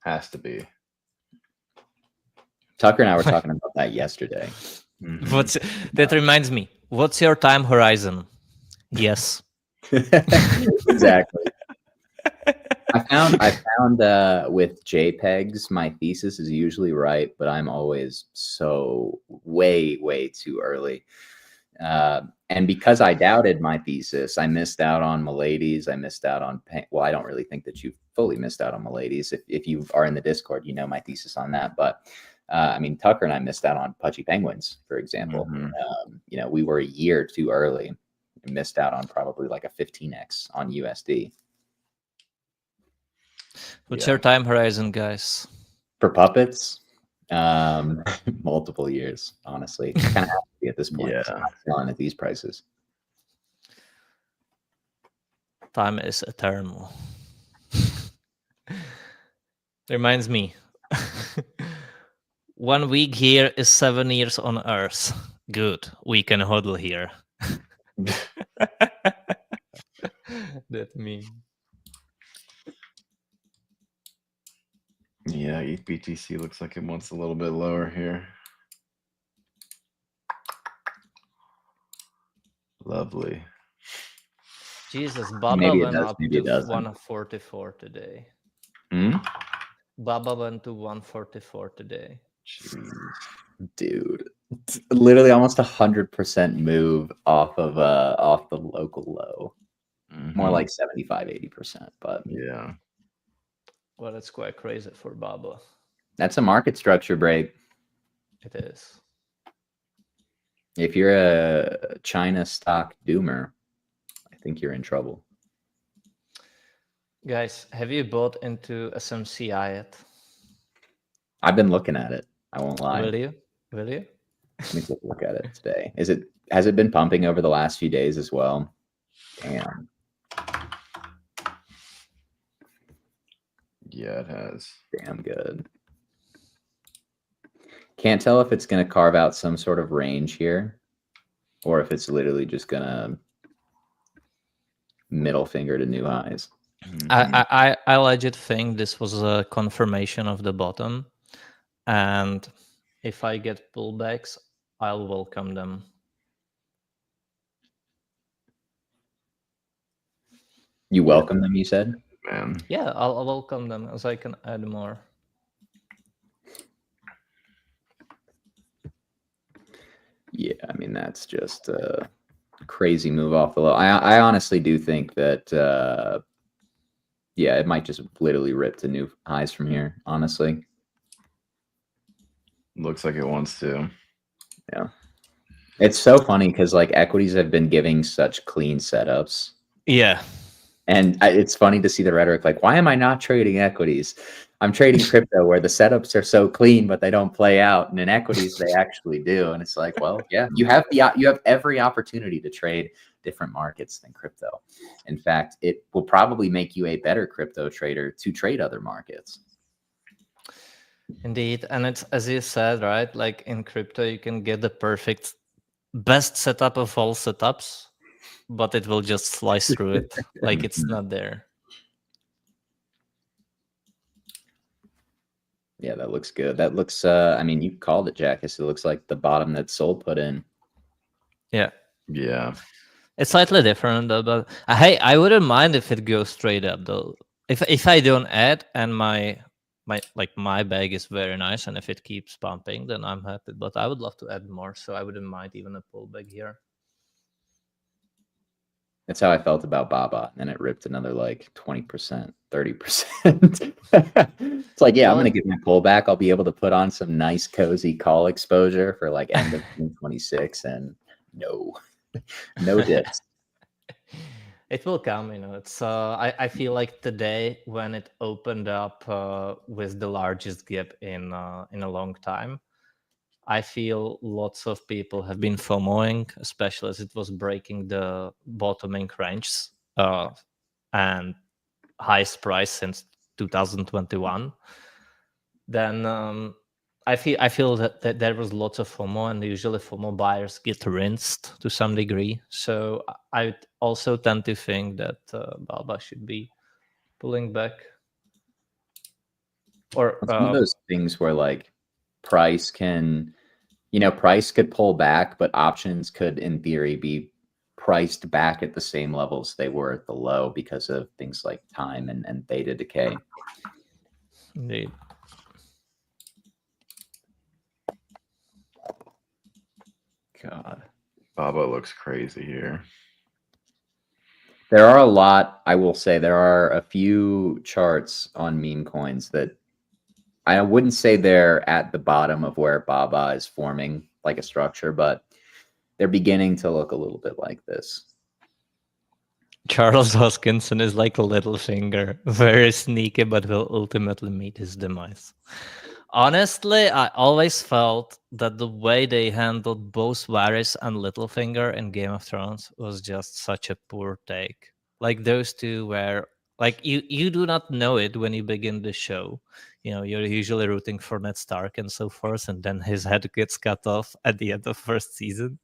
Has to be. Tucker and I were talking about that yesterday. That reminds me. What's your time horizon? Yes. Exactly. I found with JPEGs, my thesis is usually right, but I'm always so way too early. And because I doubted my thesis, I missed out on Miladies. I missed out on, well, I don't really think that you fully missed out on Miladies. If you are in the Discord, you know my thesis on that. But I mean, Tucker and I missed out on Pudgy Penguins, for example. We were a year too early and missed out on probably like a 15x on USD. What's your time horizon, guys? For puppets, multiple years, honestly. Kind of have to be at this point. Yeah. Not selling at these prices. Time is eternal. Reminds me. 1 week here is 7 years on Earth. Good. We can huddle here. That meme. Yeah, ETH-BTC looks like it wants a little bit lower here. Lovely. Jesus, Baba Maybe it went does, up maybe it to doesn't. 144 today. Baba went to 144 today. Jeez. Dude, it's literally almost 100% move off of off the local low. More like 75-80%, but yeah. Well, that's quite crazy for Baba. That's a market structure break. It is. If you're a China stock doomer, I think you're in trouble. Guys, have you bought into SMCI yet? I've been looking at it. I won't lie. Will you? Let me take a look at it today. Has it been pumping over the last few days as well? Damn. Yeah, it has. Damn good. Can't tell if it's going to carve out some sort of range here or if it's literally just going to middle finger to new highs. I legit think this was a confirmation of the bottom. And if I get pullbacks, I'll welcome them. You welcome them, you said? Man. Yeah, I'll welcome them as I can add more. Yeah, I mean, that's just a crazy move off the low. I honestly do think that, yeah, it might just literally rip to new highs from here, honestly. Looks like it wants to. Yeah. It's so funny because, like, equities have been giving such clean setups. Yeah. And it's funny to see the rhetoric, like, why am I not trading equities? I'm trading crypto where the setups are so clean, but they don't play out. And in equities, they actually do. And it's like, well, yeah, you have every opportunity to trade different markets than crypto. In fact, it will probably make you a better crypto trader to trade other markets. Indeed. And it's, as you said, right? Like in crypto, you can get the perfect best setup of all setups, but it will just slice through it like it's not there. Yeah, that looks good. That looks, I mean, you called it, Jackus. It looks like the bottom that Sol put in. Yeah. Yeah. It's slightly different, though, but hey, I wouldn't mind if it goes straight up, though. If I don't add and my bag is very nice, and if it keeps pumping, then I'm happy. But I would love to add more, so I wouldn't mind even a pullback here. That's how I felt about Baba. And it ripped another like 20%, 30%. It's like, yeah, I'm going to get my pullback. I'll be able to put on some nice, cozy call exposure for like end of 2026. And no dips. It will come, It's I feel like today when it opened up with the largest gap in a long time, I feel lots of people have been FOMOing, especially as it was breaking the bottoming range and highest price since 2021. Then I feel that there was lots of FOMO, and usually FOMO buyers get rinsed to some degree. So I also tend to think that Baba should be pulling back. Or It's one of those things where like price can, price could pull back, but options could, in theory, be priced back at the same levels they were at the low because of things like time and theta decay. Indeed. God. Baba looks crazy here. There are a lot, I will say, there are a few charts on meme coins that I wouldn't say they're at the bottom of where Baba is forming like a structure, but they're beginning to look a little bit like this. Charles Hoskinson is like a little finger, very sneaky, but will ultimately meet his demise. Honestly, I always felt that the way they handled both Varys and Littlefinger in Game of Thrones was just such a poor take. Like those two were like you do not know it when you begin the show. You're usually rooting for Ned Stark and so forth, and then his head gets cut off at the end of first season.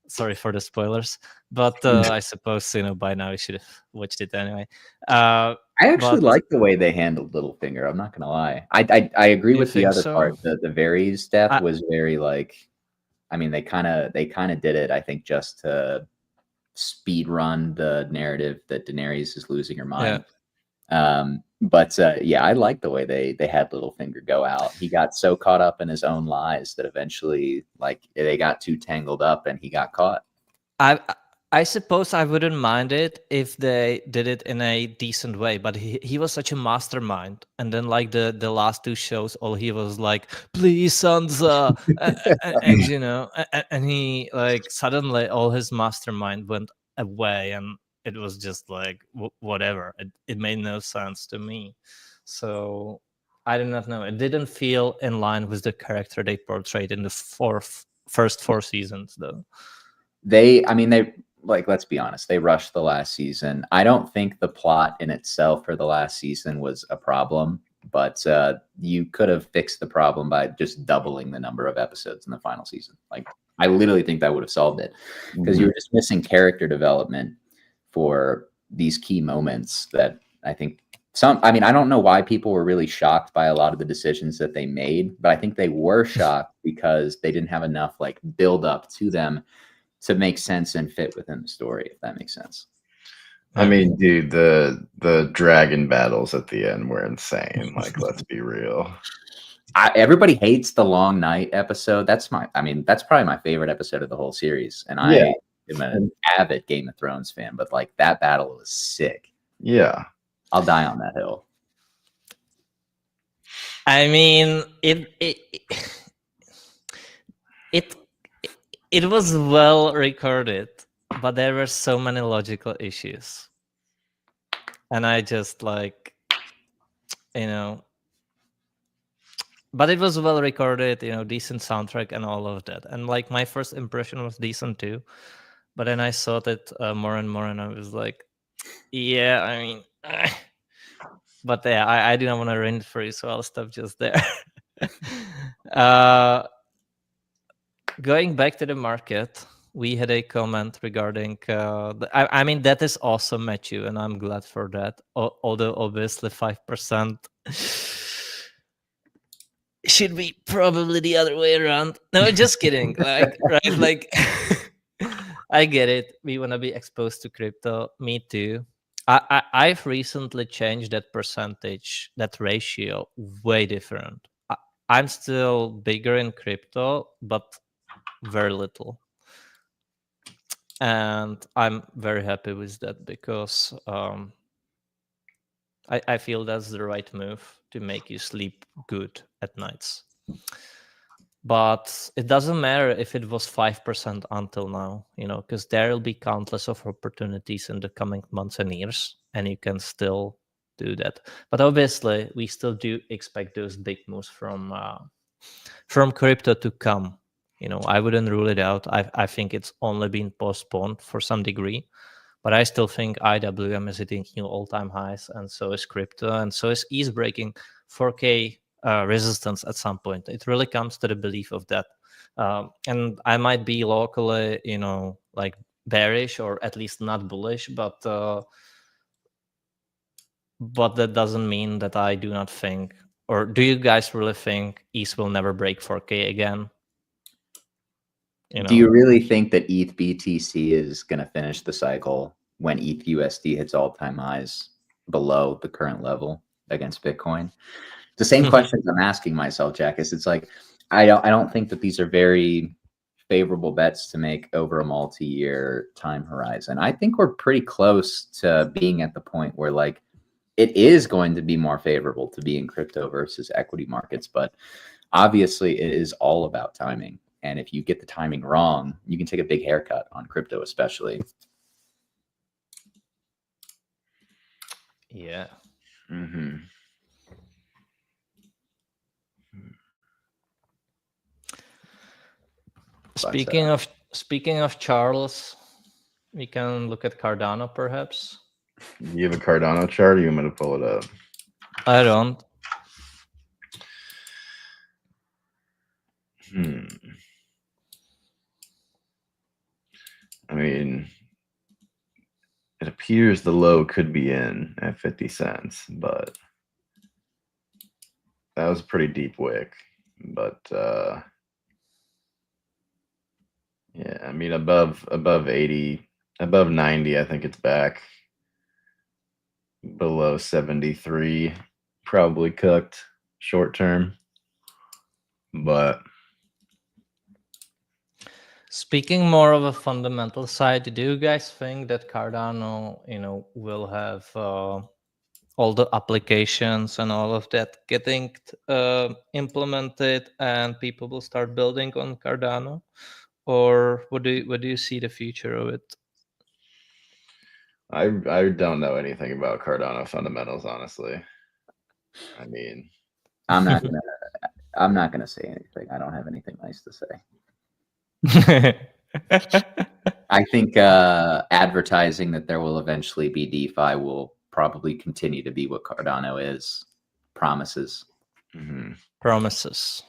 Sorry for the spoilers, but I suppose by now you should have watched it anyway. I actually But like the way they handled Littlefinger. I'm not gonna lie. I agree you with the think other so? part. The Varys death I- was very like, I mean, they kind of did it. I think just to speed run the narrative that Daenerys is losing her mind. But yeah, I like the way they had Littlefinger go out. He got so caught up in his own lies that eventually, like, they got too tangled up and he got caught. I suppose I wouldn't mind it if they did it in a decent way, but he was such a mastermind. And then like the last two shows, all he was like, "Please, Sansa," and he like suddenly all his mastermind went away, and it was just like whatever. It made no sense to me. So I do not know. It didn't feel in line with the character they portrayed in the first 4 seasons, though. They like, let's be honest, they rushed the last season. I don't think the plot in itself for the last season was a problem, but you could have fixed the problem by just doubling the number of episodes in the final season. Like, I literally think that would have solved it, because you were just missing character development for these key moments that I think I don't know why people were really shocked by a lot of the decisions that they made, but I think they were shocked because they didn't have enough like build up to them to make sense and fit within the story, if that makes sense. I mean, dude, the dragon battles at the end were insane. Like, let's be real. Everybody hates the long night episode. That's probably my favorite episode of the whole series. And I am an avid Game of Thrones fan, but like that battle was sick. Yeah. I'll die on that hill. I mean, it was well recorded, but there were so many logical issues. And I just like, but it was well recorded, decent soundtrack and all of that. And like my first impression was decent too. But then I saw that more and more, and I was like, yeah, I mean, but yeah, I didn't want to ruin it for you, so I'll stop just there. Going back to the market, we had a comment regarding I mean, that is awesome, Matthew, and I'm glad for that. Although obviously 5% should be probably the other way around. No, just kidding. Like, right? Like, I get it. We want to be exposed to crypto. Me too. I've recently changed that percentage, that ratio, way different. I'm still bigger in crypto, but very little. And I'm very happy with that because I feel that's the right move to make you sleep good at nights. But it doesn't matter if it was 5% until now, because there will be countless of opportunities in the coming months and years, and you can still do that. But obviously, we still do expect those big moves from from crypto to come. I wouldn't rule it out. I think it's only been postponed for some degree, but I still think IWM is hitting new all-time highs, and so is crypto, and so is ETH breaking 4K resistance at some point. It really comes to the belief of that. And I might be locally, like bearish or at least not bullish, but that doesn't mean that I do not think. Or do you guys really think ETH will never break 4K again? Do you really think that ETH BTC is going to finish the cycle when ETH USD hits all-time highs below the current level against Bitcoin? The same questions I'm asking myself, Jack, is it's like I don't think that these are very favorable bets to make over a multi-year time horizon. I think we're pretty close to being at the point where like it is going to be more favorable to be in crypto versus equity markets, but obviously it is all about timing. And if you get the timing wrong, you can take a big haircut on crypto, especially. Yeah. Mm-hmm. Speaking of Charles, we can look at Cardano perhaps. You have a Cardano chart, or you want me to pull it up? I don't. I mean, it appears the low could be in at 50 cents, but that was a pretty deep wick. But yeah, I mean above 80, above 90, I think it's back. Below 73, probably cooked short term. But speaking more of a fundamental side, do you guys think that Cardano, will have all the applications and all of that getting implemented, and people will start building on Cardano, or what do you see the future of it? I don't know anything about Cardano fundamentals, honestly. I mean, I'm not gonna say anything. I don't have anything nice to say. I think advertising that there will eventually be DeFi will probably continue to be what Cardano is. Promises. mm-hmm. Promises.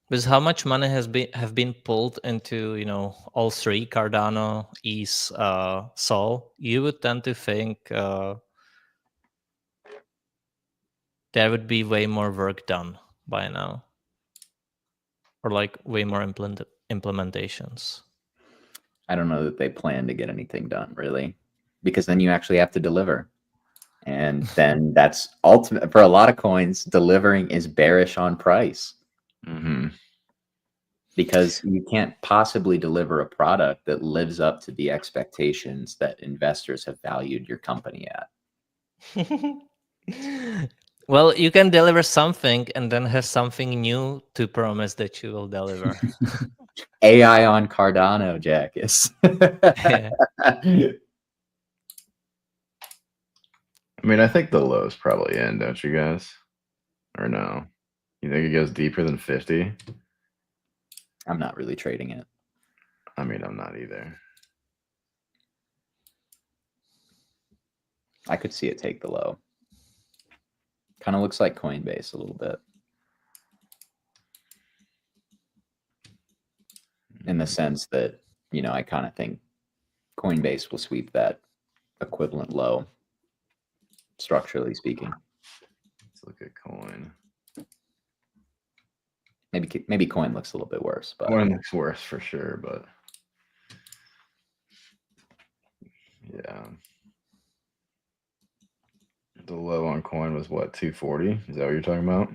Because how much money have been pulled into all three, Cardano, ETH, Sol, you would tend to think there would be way more work done by now, or like way more implementations. I don't know that they plan to get anything done, really, because then you actually have to deliver. And then that's ultimate for a lot of coins. Delivering is bearish on price. Mm-hmm. Because you can't possibly deliver a product that lives up to the expectations that investors have valued your company at. Well, you can deliver something and then have something new to promise that you will deliver. AI on Cardano, Jackus. Yeah. I mean, I think the low's probably in, don't you guys? Or no? You think it goes deeper than 50? I'm not really trading it. I mean, I'm not either. I could see it take the low. Kind of looks like Coinbase a little bit. In the sense that, I kind of think Coinbase will sweep that equivalent low, structurally speaking. Let's look at Coin. Maybe Coin looks a little bit worse, but Coin looks worse for sure, but yeah. The low on Coin was what, 240? Is that what you're talking about?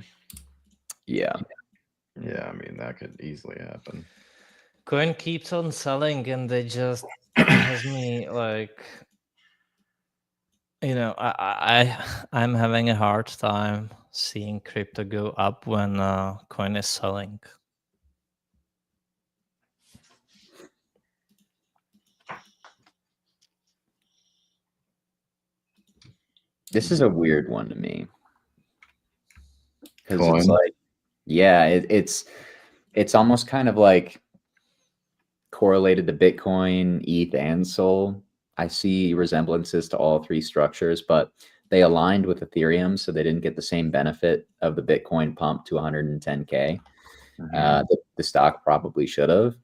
Yeah. Yeah, I mean, that could easily happen. Coin keeps on selling, and they just has me like, I'm having a hard time seeing crypto go up when Coin is selling. This is a weird one to me. because it's like, yeah, it's almost kind of like correlated to Bitcoin, ETH, and Sol. I see resemblances to all three structures, but they aligned with Ethereum, so they didn't get the same benefit of the Bitcoin pump to 110K. The stock probably should have.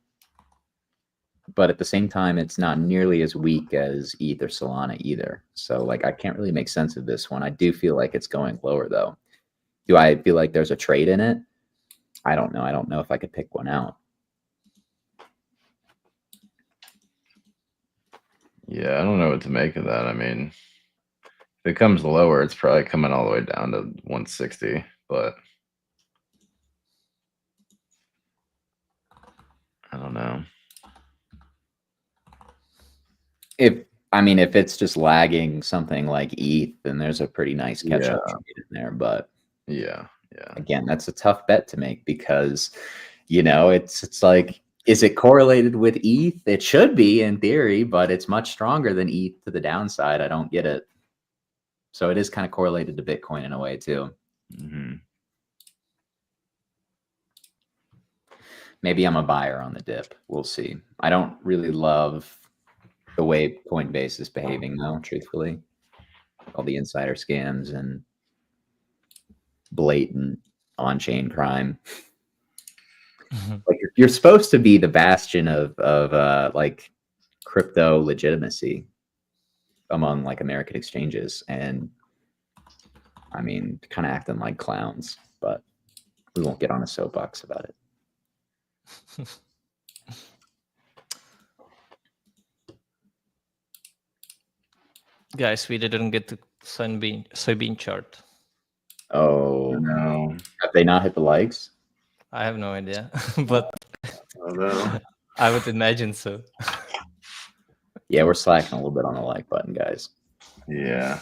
But at the same time, it's not nearly as weak as ETH or Solana either. So like, I can't really make sense of this one. I do feel like it's going lower though. Do I feel like there's a trade in it? I don't know. I don't know if I could pick one out. Yeah, I don't know what to make of that. I mean, if it comes lower, it's probably coming all the way down to 160, but I don't know. If it's just lagging something like ETH, then there's a pretty nice catch-up trade in there. But yeah. Again, that's a tough bet to make because, it's like, is it correlated with ETH? It should be in theory, but it's much stronger than ETH to the downside. I don't get it. So it is kind of correlated to Bitcoin in a way too. Maybe I'm a buyer on the dip. We'll see. I don't really love the way Coinbase is behaving though, truthfully. All the insider scams and blatant on-chain crime. Like, you're supposed to be the bastion of like crypto legitimacy among like American exchanges, and I mean, kind of acting like clowns, but we won't get on a soapbox about it. Guys, we didn't get to soybean chart. Oh no. Have they not hit the likes? I have no idea, but No. I would imagine so. Yeah, we're slacking a little bit on the like button, guys. Yeah.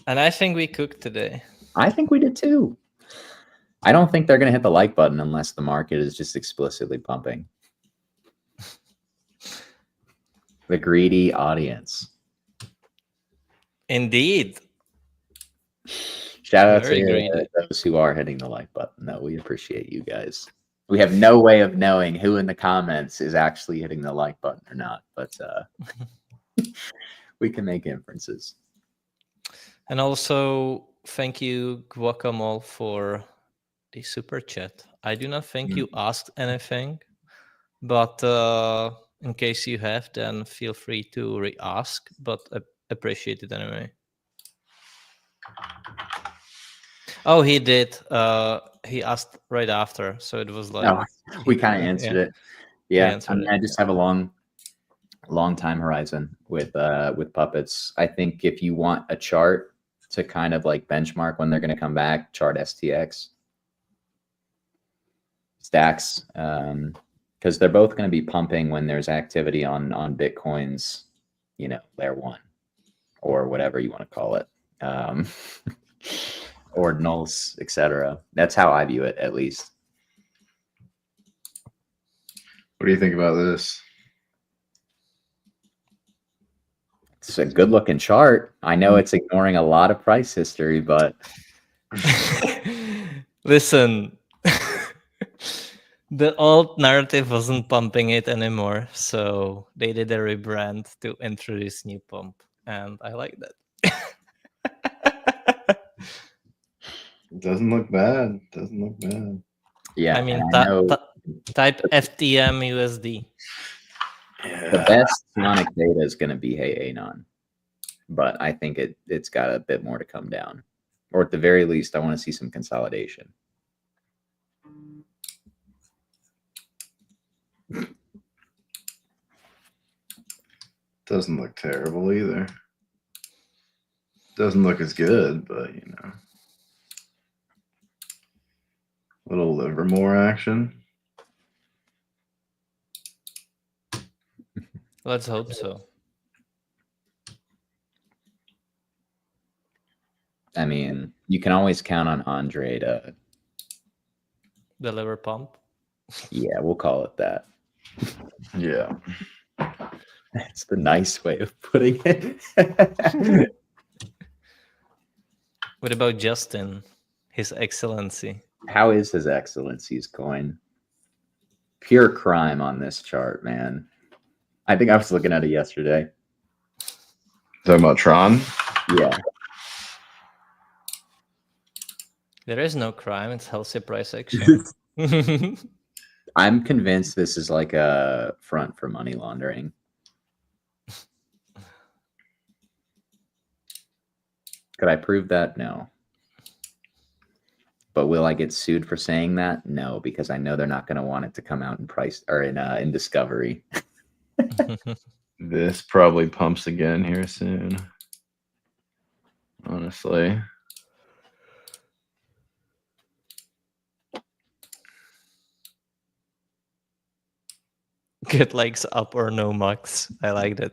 And I think we cooked today. I think we did too. I don't think they're going to hit the like button unless the market is just explicitly pumping. The greedy audience. Indeed. Shout out Very to greedy. those who are hitting the like button, though. We appreciate you guys. We have no way of knowing who in the comments is actually hitting the like button or not, but we can make inferences. And also, thank you, Guacamole, for the super chat. I do not think you asked anything, but in case you have, then feel free to re-ask, but appreciate it anyway. Oh, he did. He asked right after, so it was like... Oh, we kind of answered it. Yeah, I just have a long time horizon with puppets. I think if you want a chart to kind of like benchmark when they're going to come back, chart STX stacks, because they're both going to be pumping when there's activity on Bitcoin's, layer one or whatever you want to call it, ordinals, etc. That's how I view it, at least. What do you think about this? It's a good looking chart. I know it's ignoring a lot of price history, but listen, the old narrative wasn't pumping it anymore, so they did a rebrand to introduce new pump, and I like that. It doesn't look bad. Yeah, I mean, know type FTM USD. The best Sonic data is going to be Hey Anon, but I think it's got a bit more to come down, or at the very least, I want to see some consolidation. Doesn't look terrible either. Doesn't look as good, but a little Livermore action. Let's hope so. I mean, you can always count on Andre to deliver pump. Yeah, we'll call it that. Yeah. That's the nice way of putting it. What about Justin? His Excellency. How is His Excellency's coin? Pure crime on this chart, man. I think I was looking at it yesterday. Talking about Tron? Yeah. There is no crime. It's healthy price action. I'm convinced this is like a front for money laundering. Could I prove that? No. But will I get sued for saying that? No, because I know they're not going to want it to come out in price or in discovery. This probably pumps again here soon. Honestly. Get likes up or no, Max. I like that.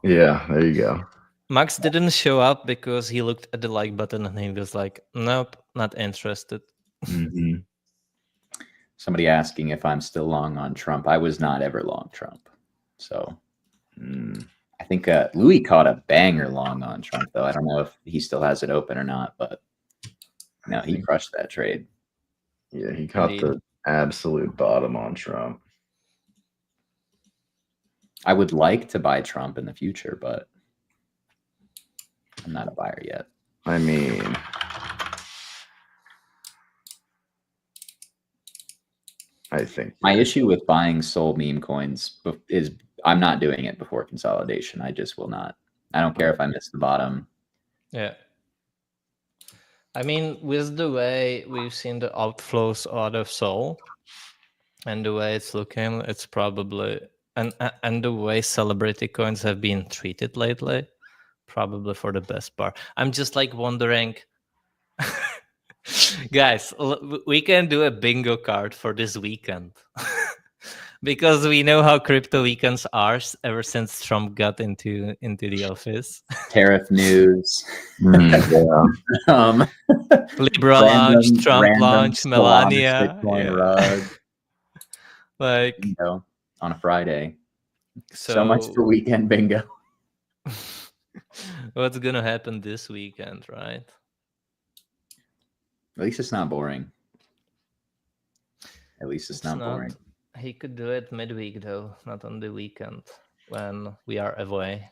Yeah, there you go. Max didn't show up because he looked at the like button and he was like, nope, not interested. Mm-hmm. Somebody asking if I'm still long on Trump. I was not ever long Trump. So I think Louis caught a banger long on Trump, though. I don't know if he still has it open or not, but no, he crushed that trade. Yeah, he caught the absolute bottom on Trump. I would like to buy Trump in the future, but I'm not a buyer yet. I mean, I think my issue with buying Sol meme coins is I'm not doing it before consolidation. I just will not. I don't care if I miss the bottom. Yeah. I mean, with the way we've seen the outflows out of Sol and the way it's looking, it's probably and the way celebrity coins have been treated lately, probably for the best part. I'm just like wondering, guys, we can do a bingo card for this weekend. Because we know how crypto weekends are ever since Trump got into the office. Tariff news. Libra launch, Trump launch, Melania. Bitcoin rug. Like, bingo on a Friday. So much for weekend bingo. What's gonna happen this weekend, right? At least it's not boring. At least it's not boring. He could do it midweek, though, not on the weekend when we are away.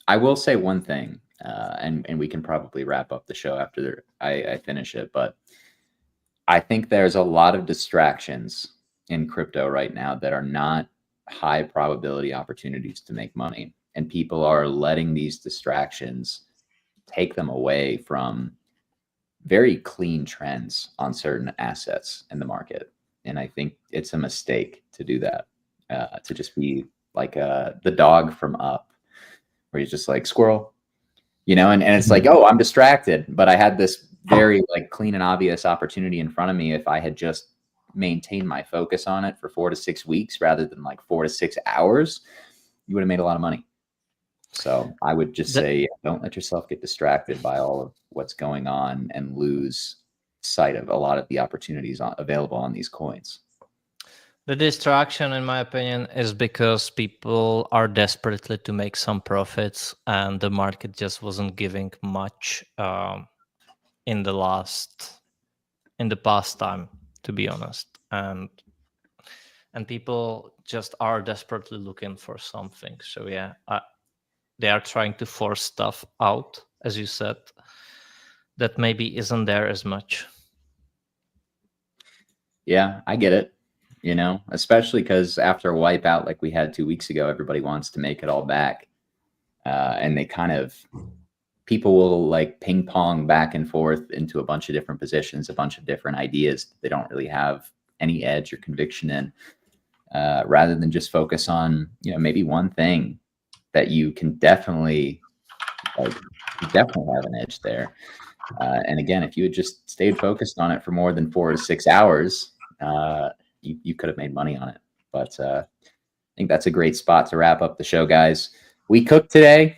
I will say one thing, and we can probably wrap up the show after I finish it, but I think there's a lot of distractions in crypto right now that are not high probability opportunities to make money. And people are letting these distractions take them away from very clean trends on certain assets in the market. And I think it's a mistake to do that, to just be like the dog from Up, where he's just like squirrel, and it's like, oh, I'm distracted, but I had this very like clean and obvious opportunity in front of me. If I had just maintained my focus on it for 4 to 6 weeks rather than like 4 to 6 hours, you would have made a lot of money. So I would just say, don't let yourself get distracted by all of what's going on and lose sight of a lot of the opportunities available on these coins. The distraction, in my opinion, is because people are desperately to make some profits, and the market just wasn't giving much in the past time, to be honest, and people just are desperately looking for something. So yeah, they are trying to force stuff out, as you said, that maybe isn't there as much. Yeah, I get it. Especially because after a wipeout like we had 2 weeks ago, everybody wants to make it all back. And they people will like ping pong back and forth into a bunch of different positions, a bunch of different ideas they don't really have any edge or conviction in, rather than just focus on, maybe one thing that you can definitely have an edge there. And again, if you had just stayed focused on it for more than 4 to 6 hours, you could have made money on it. But I think that's a great spot to wrap up the show, guys. We cooked today.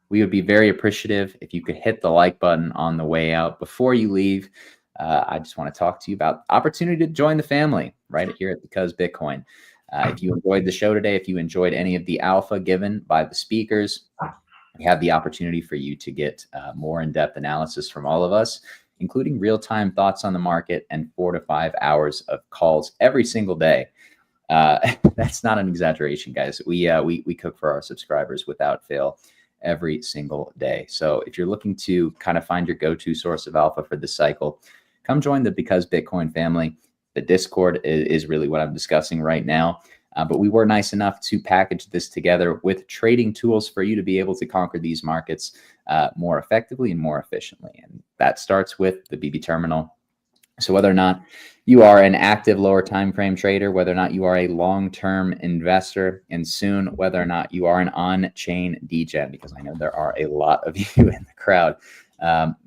We would be very appreciative if you could hit the like button on the way out. Before you leave, I just want to talk to you about the opportunity to join the family right here at Because Bitcoin. If you enjoyed the show today, if you enjoyed any of the alpha given by the speakers, we have the opportunity for you to get more in-depth analysis from all of us, including real-time thoughts on the market and 4 to 5 hours of calls every single day. That's not an exaggeration, guys. We cook for our subscribers without fail every single day. So if you're looking to kind of find your go-to source of alpha for this cycle, come join the Because Bitcoin family. The Discord is really what I'm discussing right now. But we were nice enough to package this together with trading tools for you to be able to conquer these markets more effectively and more efficiently. And that starts with the BB terminal. So whether or not you are an active lower time frame trader, whether or not you are a long-term investor, and soon whether or not you are an on-chain degen, because I know there are a lot of you in the crowd,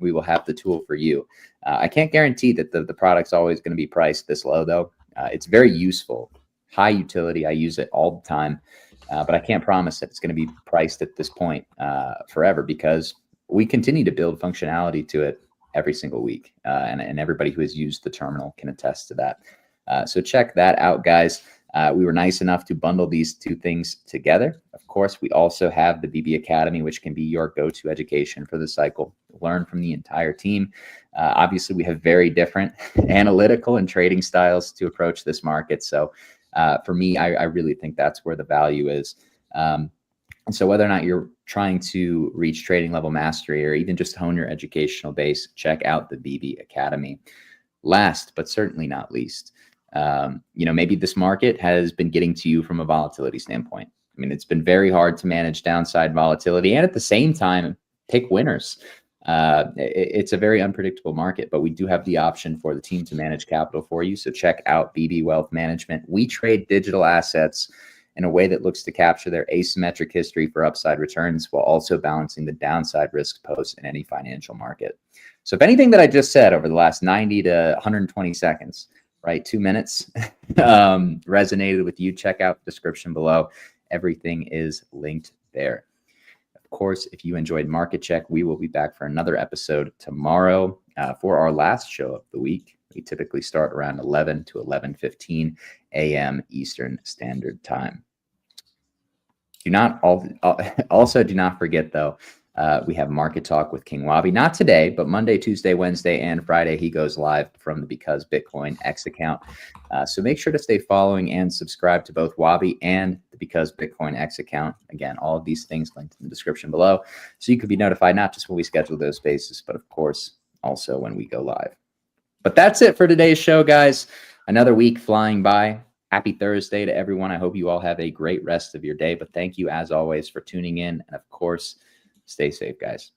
we will have the tool for you. I can't guarantee that the product's always going to be priced this low, though. It's very useful, high utility. I use it all the time, but I can't promise that it's going to be priced at this point forever, because we continue to build functionality to it every single week. And everybody who has used the terminal can attest to that. So check that out, guys. We were nice enough to bundle these two things together. Of course, we also have the BB Academy, which can be your go-to education for the cycle. Learn from the entire team. Obviously, we have very different analytical and trading styles to approach this market. So for me, I really think that's where the value is. And so whether or not you're trying to reach trading level mastery or even just hone your educational base, check out the BB Academy. Last, but certainly not least, maybe this market has been getting to you from a volatility standpoint. I mean, it's been very hard to manage downside volatility and at the same time, pick winners. It's a very unpredictable market, but we do have the option for the team to manage capital for you. So check out BB Wealth Management. We trade digital assets in a way that looks to capture their asymmetric history for upside returns while also balancing the downside risk posed in any financial market. So if anything that I just said over the last 90 to 120 seconds, right, 2 minutes, resonated with you, check out the description below. Everything is linked there. Of course, if you enjoyed Market Check, we will be back for another episode tomorrow for our last show of the week. We typically start around 11 to 11:15 a.m. Eastern Standard Time. Do not forget, though, we have Market Talk with King Wabi. Not today, but Monday, Tuesday, Wednesday, and Friday, he goes live from the Because Bitcoin X account. So make sure to stay following and subscribe to both Wabi and the Because Bitcoin X account. Again, all of these things linked in the description below. So you could be notified not just when we schedule those spaces, but of course, also when we go live. But that's it for today's show, guys. Another week flying by. Happy Thursday to everyone. I hope you all have a great rest of your day. But thank you, as always, for tuning in. And of course, stay safe, guys.